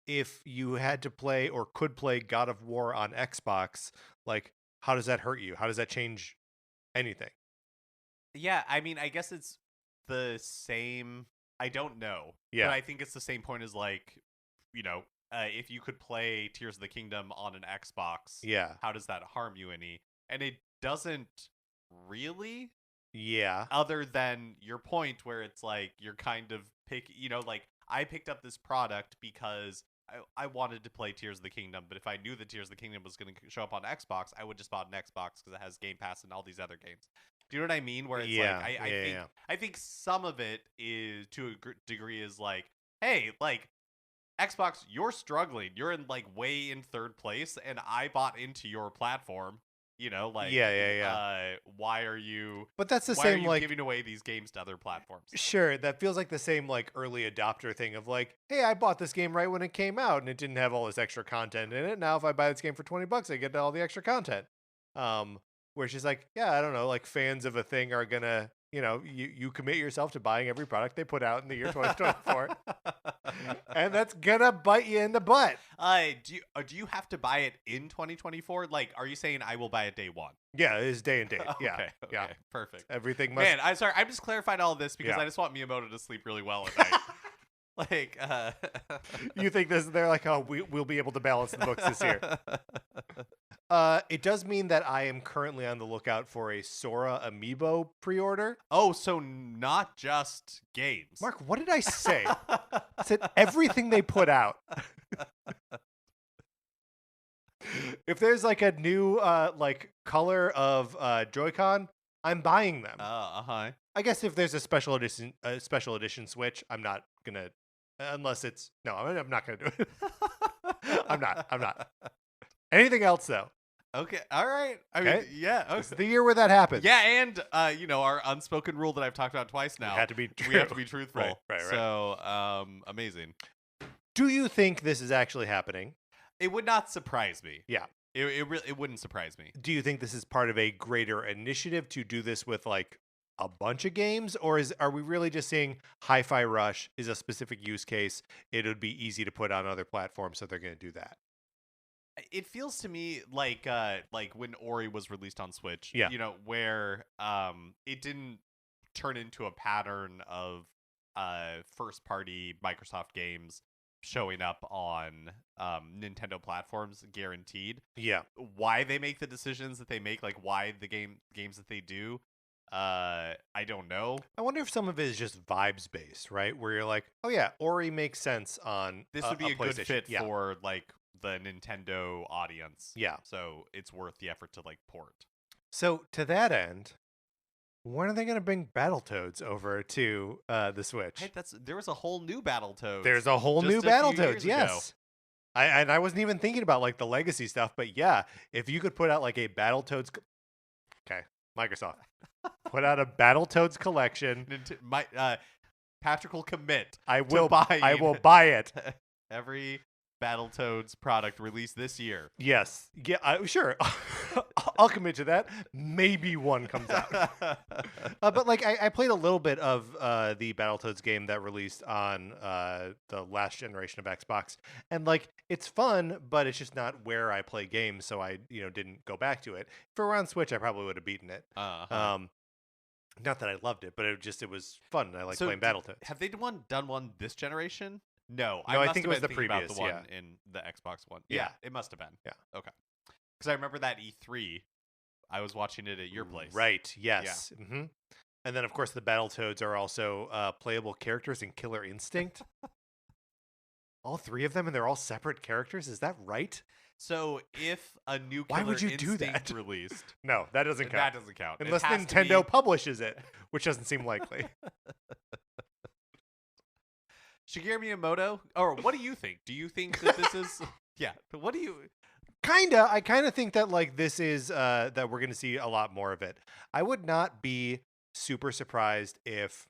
If you had to play or could play God of War on Xbox, how does that hurt you? How does that change anything? Yeah, I mean, I guess it's the same. I don't know. Yeah. But I think it's the same point as if you could play Tears of the Kingdom on an Xbox, yeah, how does that harm you any? And it doesn't really. Yeah. Other than your point where it's you're kind of I picked up this product because I wanted to play Tears of the Kingdom, but if I knew that Tears of the Kingdom was going to show up on Xbox, I would just bought an Xbox because it has Game Pass and all these other games. Do you know what I mean? Where it's I think some of it is, to a degree, is hey, Xbox, you're struggling. You're in way in third place, and I bought into your platform. Why are you? But that's the why same are you giving away these games to other platforms? Sure, that feels like the same early adopter thing of hey, I bought this game right when it came out, and it didn't have all this extra content in it. Now, if I buy this game for $20, I get all the extra content. Where she's yeah, I don't know, fans of a thing are gonna, you commit yourself to buying every product they put out in the year 2024, and that's gonna bite you in the butt. Do you have to buy it in 2024? Are you saying I will buy it day one? Yeah, it is day and date. Yeah, okay, yeah, perfect. Everything must. Man, I'm sorry. I'm just clarifying all of this because I just want Miyamoto to sleep really well at night. You think they're oh, we'll be able to balance the books this year. It does mean that I am currently on the lookout for a Sora amiibo pre-order. Oh, so not just games. Mark, what did I say? I said everything they put out. If there's a new color of Joy-Con, I'm buying them. I guess if there's a special edition Switch, I'm not gonna, unless it's I'm not gonna do it. I'm not. Anything else though? Okay, all right. I mean, yeah. Okay. It's the year where that happens. Yeah, and our unspoken rule that I've talked about twice now. We have to be true. We have to be truthful. Right. So, amazing. Do you think this is actually happening? It would not surprise me. Yeah. It wouldn't surprise me. Do you think this is part of a greater initiative to do this with like a bunch of games, or are we really just saying Hi-Fi Rush is a specific use case? It would be easy to put on other platforms, so they're going to do that. It feels to me like when Ori was released on Switch, Yeah. where it didn't turn into a pattern of first party Microsoft games showing up on Nintendo platforms guaranteed. Yeah. Why they make the decisions that they make, like why the games that they do, I don't know. I wonder if some of it is just vibes based, right? Where you're like, oh yeah, Ori makes sense on This would be a good fit yeah. for like the Nintendo audience. Yeah. So it's worth the effort to like port. So to that end, when are they going to bring Battletoads over to the Switch? Hey, there was a whole new Battletoads. There's a whole new Battletoads, yes. I wasn't even thinking about like the legacy stuff, but yeah, if you could put out like a Battletoads, okay, Microsoft, put out a Battletoads collection. Patrick will commit. I will buy it. Every Battletoads product released this year. Yes. Yeah, sure. I'll commit to that. Maybe one comes out. But like I played a little bit of the Battletoads game that released on the last generation of Xbox, and like it's fun, but it's just not where I play games, so I didn't go back to it. If it were on Switch, I probably would have beaten it. Not that I loved it, but it was fun. I like playing Battletoads. Have they done one this generation? No, I think it was the previous one in the Xbox One. Yeah, it must have been. Yeah. Okay. Because I remember that E3, I was watching it at your place. Right. Yes. Yeah. Mm-hmm. And then, of course, the Battletoads are also playable characters in Killer Instinct. All three of them, and they're all separate characters. Is that right? So if a new Why Killer would you do Instinct that? released, no, that doesn't count. That doesn't count unless Nintendo publishes it, which doesn't seem likely. Shigeru Miyamoto, or what do you think? Do you think that this is? Yeah. What do you? I kind of think that like this is that we're going to see a lot more of it. I would not be super surprised if,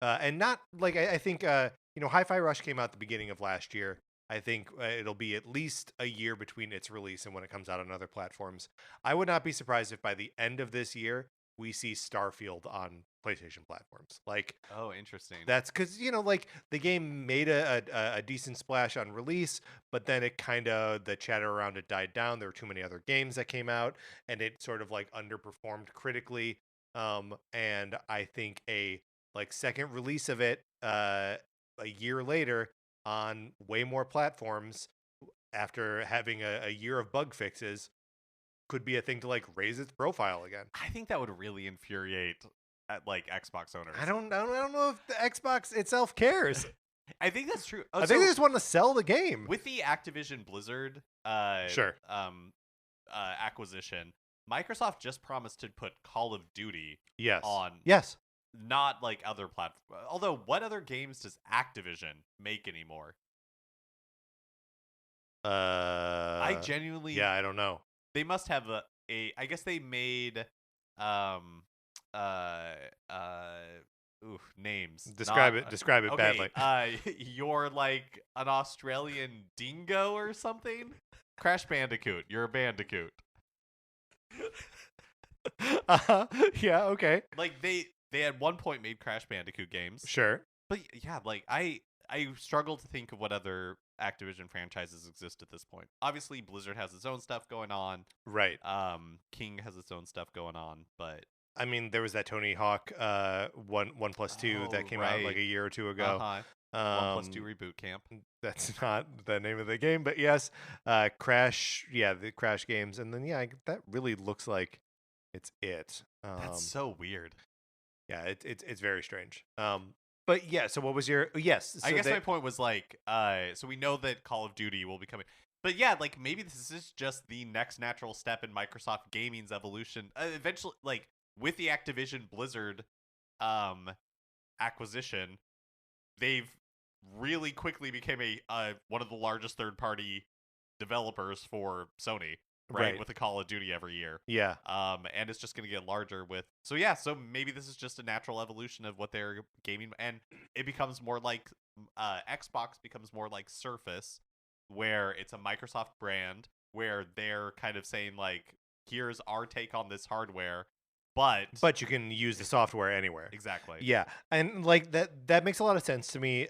and not like I think Hi-Fi Rush came out at the beginning of last year. I think it'll be at least a year between its release and when it comes out on other platforms. I would not be surprised if by the end of this year we see Starfield on PlayStation platforms. Like, oh, interesting. That's because like the game made a decent splash on release, but then it kind of the chatter around it died down. There were too many other games that came out, and it sort of like underperformed critically. And I think a like second release of it a year later on way more platforms after having a year of bug fixes could be a thing to like raise its profile again. I think that would really infuriate like Xbox owners. I don't know if the Xbox itself cares. I think that's true. I think they just want to sell the game. With the Activision Blizzard acquisition, Microsoft just promised to put Call of Duty on. Yes. Not like other platforms. Although, what other games does Activision make anymore? I genuinely... Yeah, I don't know. They must have I guess they made names. Describe it okay, badly. You're like an Australian dingo or something? Crash Bandicoot. You're a bandicoot. Yeah, okay. Like they at one point made Crash Bandicoot games. Sure. But yeah, like I struggle to think of what other Activision franchises exist at this point. Obviously, Blizzard has its own stuff going on. Right. King has its own stuff going on, but I mean, there was that Tony Hawk 1+2 that came out like a year or two ago. 1+2 Reboot Camp. That's not the name of the game, but yes, Crash. Yeah, the Crash games, and then that really looks like it's it. That's so weird. Yeah, it's very strange. But yeah, so what was your yes? So I guess my point was like, so we know that Call of Duty will be coming, but yeah, like maybe this is just the next natural step in Microsoft Gaming's evolution. Eventually, like with the Activision Blizzard acquisition, they've really quickly became a one of the largest third-party developers for Sony. Right, with a Call of Duty every year. Yeah. And it's just going to get larger with... So maybe this is just a natural evolution of what they're gaming, and it becomes more like... Xbox becomes more like Surface, where it's a Microsoft brand where they're kind of saying like, here's our take on this hardware, but you can use the software anywhere. Exactly. Yeah, and like that makes a lot of sense to me.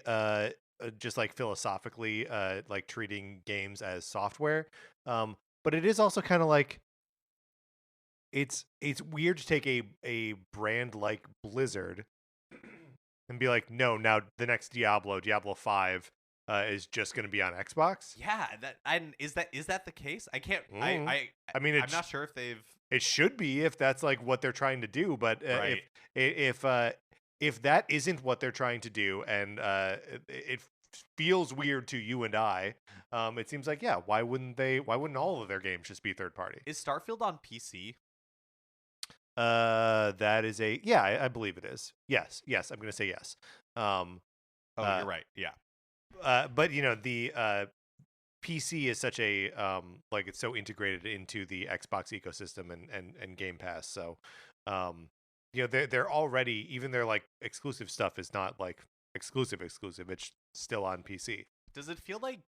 Just like philosophically, like treating games as software. But it is also kind of like it's weird to take a brand like Blizzard and be like, no, now the next Diablo 5, is just going to be on Xbox. Yeah, is that the case? I can't. I mean, I'm not sure if they've. It should be if that's like what they're trying to do, but Right. if that isn't what they're trying to do, and it feels weird to you and I, it seems like, yeah, why wouldn't all of their games just be third party? Is Starfield on PC? That is I believe it is. Yes, I'm gonna say yes. You're right. Yeah. But the PC is such a like it's so integrated into the Xbox ecosystem and Game Pass. So they're already, even their like exclusive stuff is not like exclusive. It's still on PC. Does it feel like,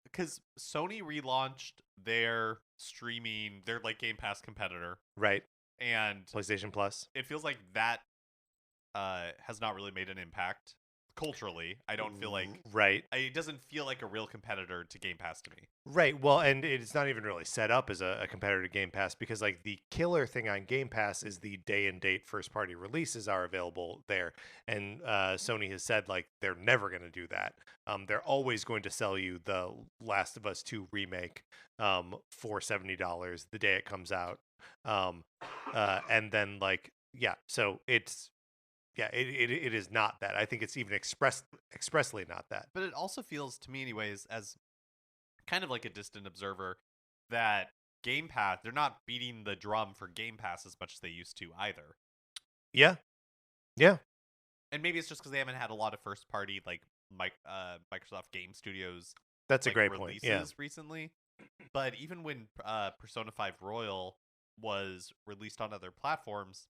because Sony relaunched their streaming, their like Game Pass competitor, right? And PlayStation Plus. It feels like that has not really made an impact culturally. I don't feel like it doesn't feel like a real competitor to Game Pass to me. Right. Well, and it's not even really set up as a competitor to Game Pass, because like the killer thing on Game Pass is the day and date first party releases are available there, and Sony has said like they're never going to do that. They're always going to sell you the Last of Us 2 remake for $70 the day it comes out, and then like so it's. Yeah, it is not that. I think it's even expressly not that. But it also feels to me, anyways, as kind of like a distant observer, that Game Pass, they're not beating the drum for Game Pass as much as they used to either. Yeah. And maybe it's just because they haven't had a lot of first party like Microsoft Game Studios. That's like, a great point. Yeah. Recently, but even when Persona 5 Royal was released on other platforms.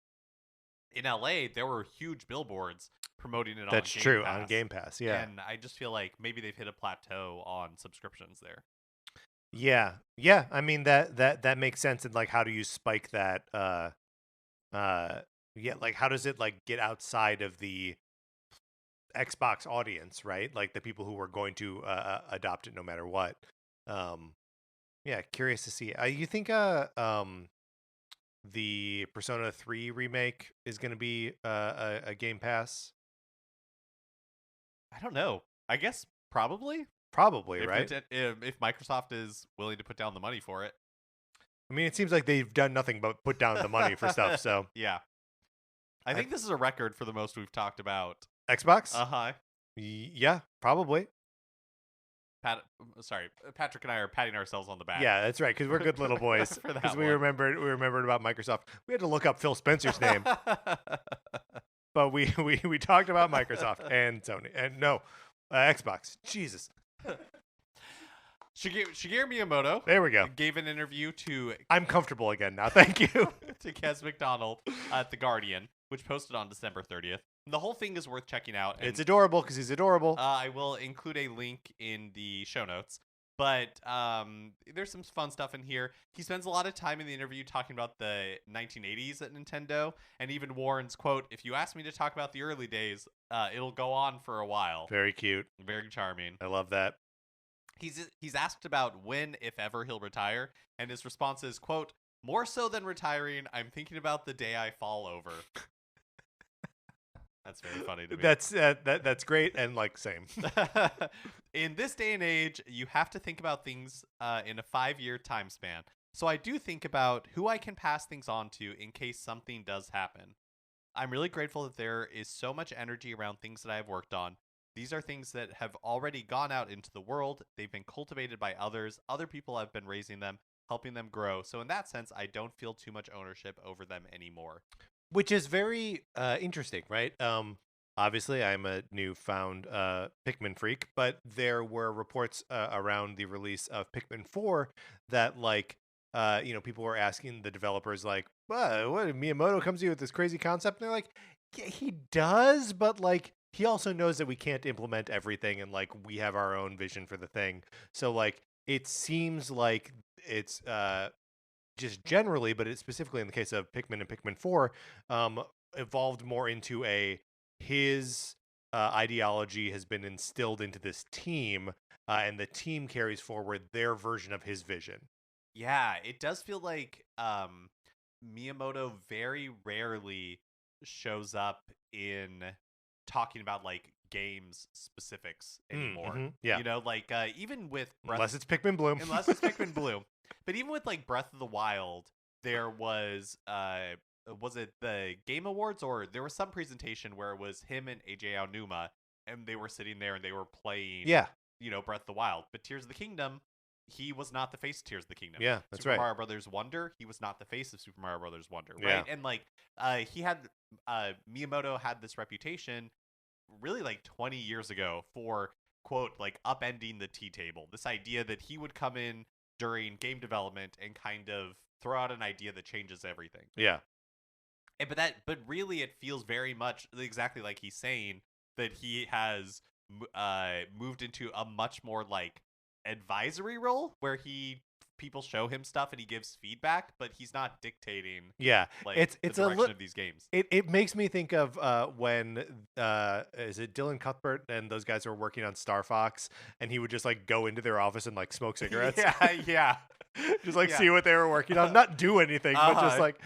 In LA, there were huge billboards promoting it. That's on Game true Pass. on Game Pass. Yeah, and I just feel like maybe they've hit a plateau on subscriptions there. Yeah. I mean that makes sense. And like, how do you spike that? Like how does it like get outside of the Xbox audience, right? Like the people who are going to adopt it no matter what. Curious to see. You think the Persona 3 remake is going to be a Game Pass? I don't know. I guess probably. Probably, right? If Microsoft is willing to put down the money for it. I mean, it seems like they've done nothing but put down the money for stuff, so. Yeah. I think this is a record for the most we've talked about. Xbox? Uh-huh. Yeah, probably. Patrick and I are patting ourselves on the back. Yeah, that's right, because we're good little boys. Because we remembered about Microsoft. We had to look up Phil Spencer's name, but we talked about Microsoft and Sony, and no, Xbox. Jesus. Shigeru Miyamoto. There we go. Gave an interview to. I'm comfortable again now. Thank you. To Kes McDonald at The Guardian, which posted on December 30th. The whole thing is worth checking out. It's adorable because he's adorable. I will include a link in the show notes. But there's some fun stuff in here. He spends a lot of time in the interview talking about the 1980s at Nintendo, and even warns, quote, "If you ask me to talk about the early days, it'll go on for a while." Very cute. Very charming. I love that. He's asked about when, if ever, he'll retire, and his response is, quote, "More so than retiring, I'm thinking about the day I fall over." That's very funny to me. That's great, and like same. In this day and age, you have to think about things in a 5-year time span. So I do think about who I can pass things on to in case something does happen. I'm really grateful that there is so much energy around things that I've worked on. These are things that have already gone out into the world. They've been cultivated by others. Other people have been raising them, helping them grow. So in that sense, I don't feel too much ownership over them anymore. Which is very interesting, right? Obviously, I'm a newfound Pikmin freak, but there were reports around the release of Pikmin 4 that, like, people were asking the developers, like, what, Miyamoto comes to you with this crazy concept? And they're like, yeah, he does, but, like, he also knows that we can't implement everything, and, like, we have our own vision for the thing. So, like, it seems like it's just generally, but it's specifically in the case of Pikmin and Pikmin 4, evolved more into his ideology has been instilled into this team, and the team carries forward their version of his vision. Yeah, it does feel like Miyamoto very rarely shows up in talking about like games specifics anymore. Yeah. You know, like even with unless it's Pikmin Bloom. Unless it's Pikmin Bloom. But even with like Breath of the Wild, there was it the Game Awards, or there was some presentation where it was him and AJ Aonuma, and they were sitting there and they were playing Breath of the Wild. But Tears of the Kingdom, he was not the face of Tears of the Kingdom. Yeah, that's Super right. Mario Brothers Wonder, he was not the face of Super Mario Brothers Wonder, right? And like Miyamoto had this reputation really like 20 years ago for, quote, like upending the tea table. This idea that he would come in during game development and kind of throw out an idea that changes everything. Yeah. But really it feels very much exactly like he's saying that he has moved into a much more like advisory role where people show him stuff and he gives feedback, but he's not dictating. Yeah, like, it's the direction of these games. It makes me think of when is it Dylan Cuthbert and those guys were working on Star Fox, and he would just like go into their office and like smoke cigarettes. yeah. Just like see what they were working on, not do anything, but just like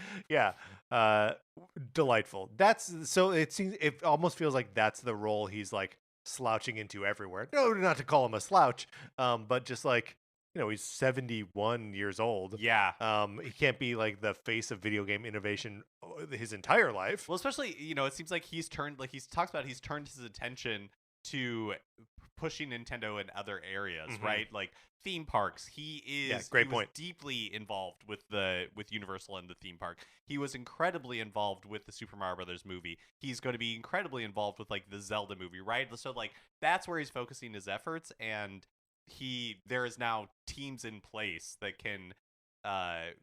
delightful. That's so it almost feels like that's the role he's like slouching into everywhere. No, not to call him a slouch, but just like, he's 71 years old. Yeah. He can't be like the face of video game innovation his entire life. Well, especially, it seems like he's turned his attention to pushing Nintendo in other areas, right? Like theme parks. He was deeply involved with Universal and the theme park. He was incredibly involved with the Super Mario Brothers movie. He's going to be incredibly involved with like the Zelda movie, right? So like that's where he's focusing his efforts, and there is now teams in place that can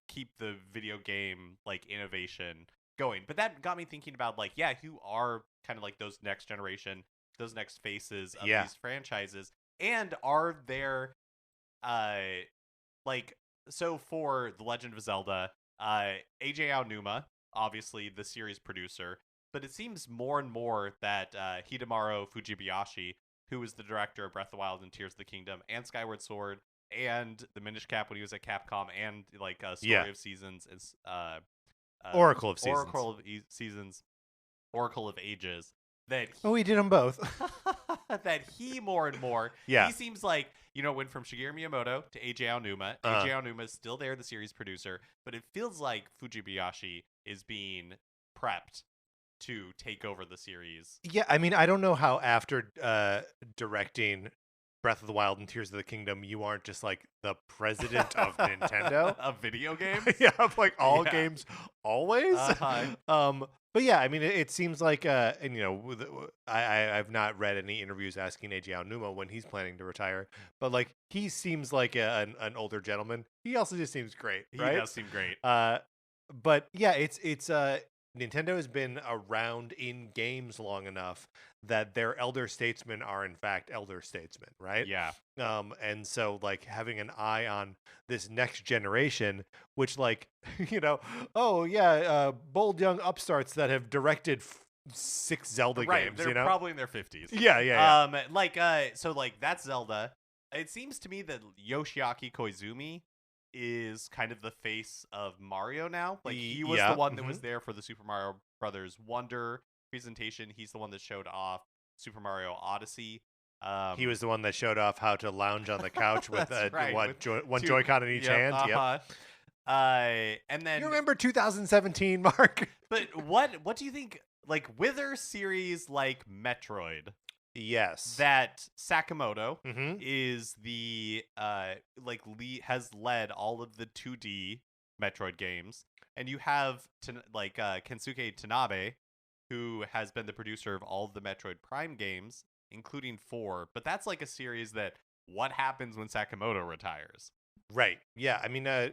keep the video game like innovation going. But that got me thinking about like, who are kind of like those next generation, those next faces of these franchises, and are there so for The Legend of Zelda, AJ Aonuma, obviously the series producer, but it seems more and more that Hidemaru Fujibayashi, who was the director of Breath of the Wild and Tears of the Kingdom and Skyward Sword and the Minish Cap when he was at Capcom, and like Story of Seasons, is Oracle of Seasons, Oracle of Ages. We did them both. That he more and more, he seems like, went from Shigeru Miyamoto to AJ Aonuma. AJ Aonuma is still there, the series producer, but it feels like Fujibayashi is being prepped to take over the series. Yeah, I mean, I don't know how after directing Breath of the Wild and Tears of the Kingdom, you aren't just like the president of Nintendo. Of video games? Of like all games always. But yeah, I mean, it seems like, and I've not read any interviews asking AJ Aonuma when he's planning to retire, but like he seems like an older gentleman. He also just seems great, right? He does seem great. But yeah, it's Nintendo has been around in games long enough that their elder statesmen are in fact elder statesmen, right? Yeah. And so like having an eye on this next generation, which like, bold young upstarts that have directed 6 Zelda games, they're probably in their 50s. Yeah. So like that's Zelda. It seems to me that Yoshiaki Koizumi is kind of the face of Mario now. Like he was the one that was there for the Super Mario Brothers Wonder presentation. He's the one that showed off Super Mario Odyssey. He was the one that showed off how to lounge on the couch with one Joy-Con in each hand. And then you remember 2017, Mark? But what do you think? Like Wither series, like Metroid. Yes, that Sakamoto is the has led all of the 2D Metroid games, and you have Kensuke Tanabe, who has been the producer of all of the Metroid Prime games, including 4. But that's like a series that what happens when Sakamoto retires? Right. Yeah. I mean, a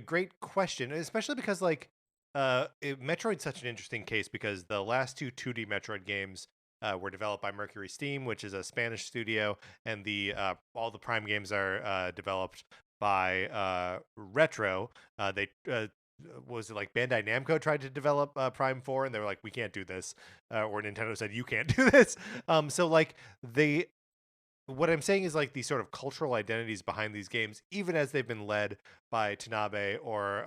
great question, especially because like Metroid's such an interesting case because the last 2 2D Metroid games were developed by Mercury Steam, which is a Spanish studio, and all the Prime games are developed by Retro. They was it like Bandai Namco tried to develop Prime 4, and they were like, we can't do this, or Nintendo said you can't do this. So like they what I'm saying is like these sort of cultural identities behind these games, even as they've been led by Tanabe or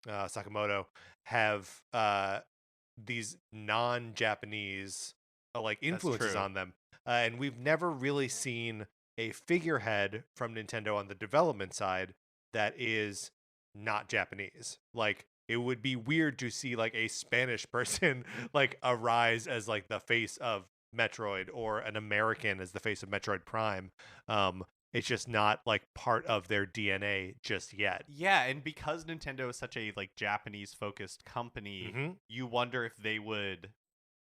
Sakamoto, have these non-Japanese like influences on them, and we've never really seen a figurehead from Nintendo on the development side that is not Japanese. Like it would be weird to see like a Spanish person like arise as like the face of Metroid, or an American as the face of Metroid Prime. It's just not like part of their DNA just yet. Yeah, and because Nintendo is such a like Japanese focused company, you wonder if they would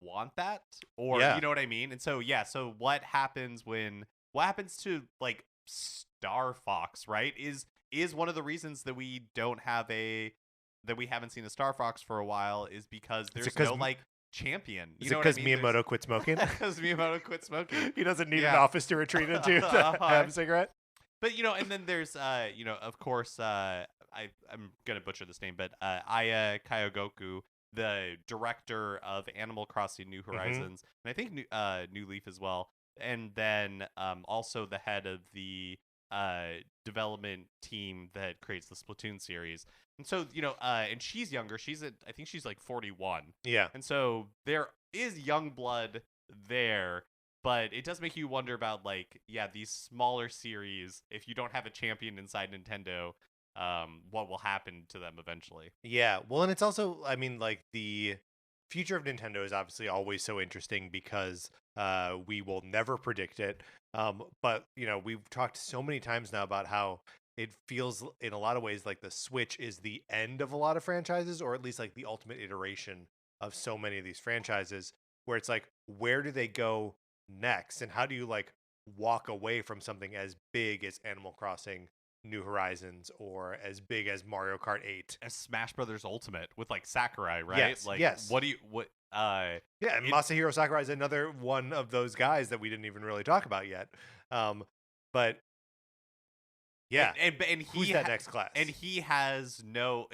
want that, or you know what I mean? And so so what happens to like Star Fox, right? Is one of the reasons that we haven't seen a Star Fox for a while is because there's no like champion. Is it because Miyamoto quit smoking? Because Miyamoto quit smoking. He doesn't need an office to retreat into to have a cigarette. But and then there's of course I'm gonna butcher this name, but Aya Kyogoku, the director of Animal Crossing New Horizons, and I think New Leaf as well, and then also the head of the development team that creates the Splatoon series. And so, and she's younger. I think she's like 41. Yeah. And so there is young blood there, but it does make you wonder about like, these smaller series, if you don't have a champion inside Nintendo, what will happen to them eventually. Yeah. Well, and it's also, I mean, like the future of Nintendo is obviously always so interesting because we will never predict it. But, we've talked so many times now about how it feels in a lot of ways like the Switch is the end of a lot of franchises, or at least like the ultimate iteration of so many of these franchises, where it's like, where do they go next? And how do you like walk away from something as big as Animal Crossing New Horizons, or as big as Mario Kart 8? As Smash Brothers Ultimate with like Sakurai, right? Yes. What do you, and Masahiro Sakurai is another one of those guys that we didn't even really talk about yet. But yeah, and who's that next class? And he has no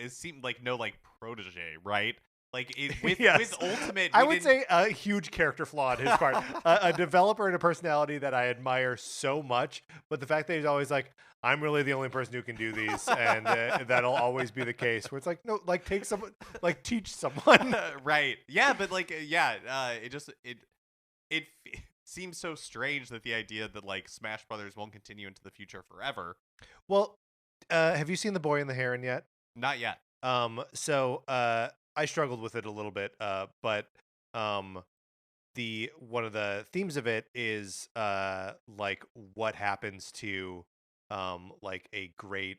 protege, right? Like with Ultimate, I would say a huge character flaw on his part. A developer and a personality that I admire so much, but the fact that he's always like, I'm really the only person who can do these, and that'll always be the case. Where it's like, no, like take someone, like teach someone, right? Yeah, but like, it seems so strange that the idea that like Smash Brothers won't continue into the future forever. Well, have you seen The Boy and the Heron yet? Not yet. So I struggled with it a little bit, but the one of the themes of it is like what happens to like a great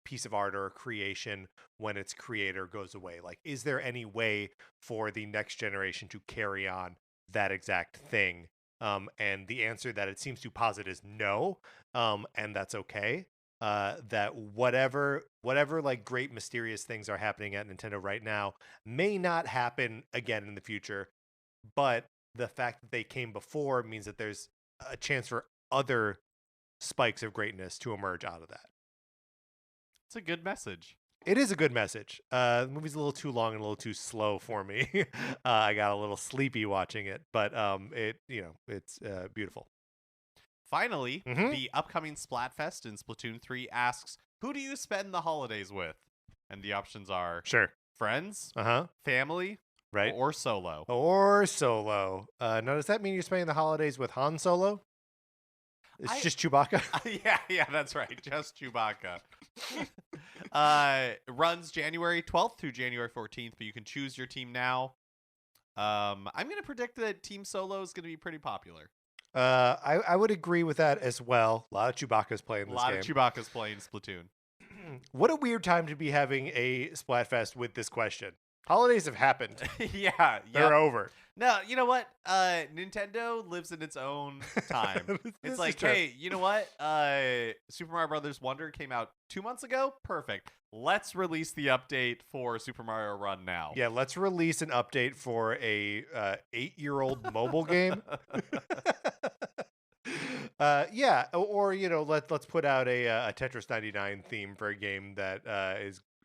piece of art or creation when its creator goes away. Like, is there any way for the next generation to carry on that exact thing? And the answer that it seems to posit is no, and that's okay. That whatever like great mysterious things are happening at Nintendo right now may not happen again in the future, but the fact that they came before means that there's a chance for other spikes of greatness to emerge out of that. It's a good message. It is a good message. The movie's a little too long and a little too slow for me. I got a little sleepy watching it, but it's beautiful. Finally, the upcoming Splatfest in Splatoon 3 asks, who do you spend the holidays with? And the options are friends, family, right, or solo. Now, does that mean you're spending the holidays with Han Solo? It's just Chewbacca? Yeah, that's right. Just Chewbacca. Runs January 12th through January 14th, but you can choose your team now. I'm going to predict that Team Solo is going to be pretty popular. I would agree with that as well. A lot of Chewbacca's playing this game. A lot of Chewbacca's playing Splatoon. What a weird time to be having a Splatfest with this question. Holidays have happened. Yeah. They're over. No, you know what? Nintendo lives in its own time. It's like, hey, you know what? Super Mario Brothers Wonder came out 2 months ago. Perfect. Let's release the update for Super Mario Run now. Yeah, let's release an update for a 8-year-old mobile game. Yeah, or let's put out a Tetris 99 theme for a game that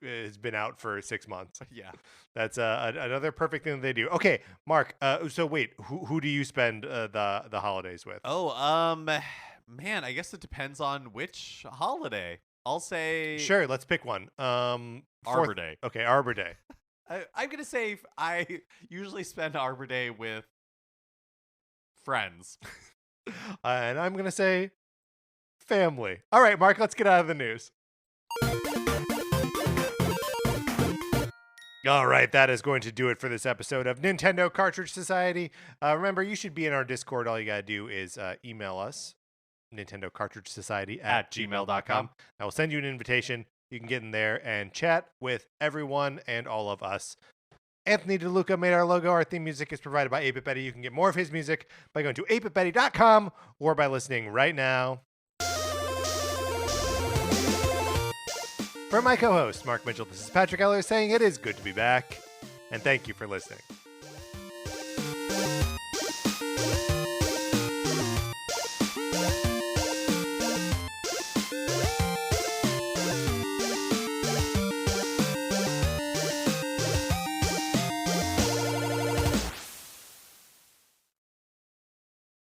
has been out for 6 months. Yeah. That's another perfect thing that they do. Okay, Mark. So wait, who do you spend the holidays with? Oh, man, I guess it depends on which holiday. I'll say Sure, let's pick one. Arbor Day. Okay, Arbor Day. I'm gonna say I usually spend Arbor Day with friends. And I'm gonna say family. All right, Mark. Let's get out of the news. All right, that is going to do it for this episode of Nintendo Cartridge Society. Remember, you should be in our Discord. All you got to do is email us, Nintendo Cartridge Society at gmail.com. I will send you an invitation. You can get in there and chat with everyone and all of us. Anthony DeLuca made our logo. Our theme music is provided by 8-Bit Betty. You can get more of his music by going to 8bitbetty.com or by listening right now. For my co-host, Mark Mitchell, this is Patrick Eller saying it is good to be back, and thank you for listening.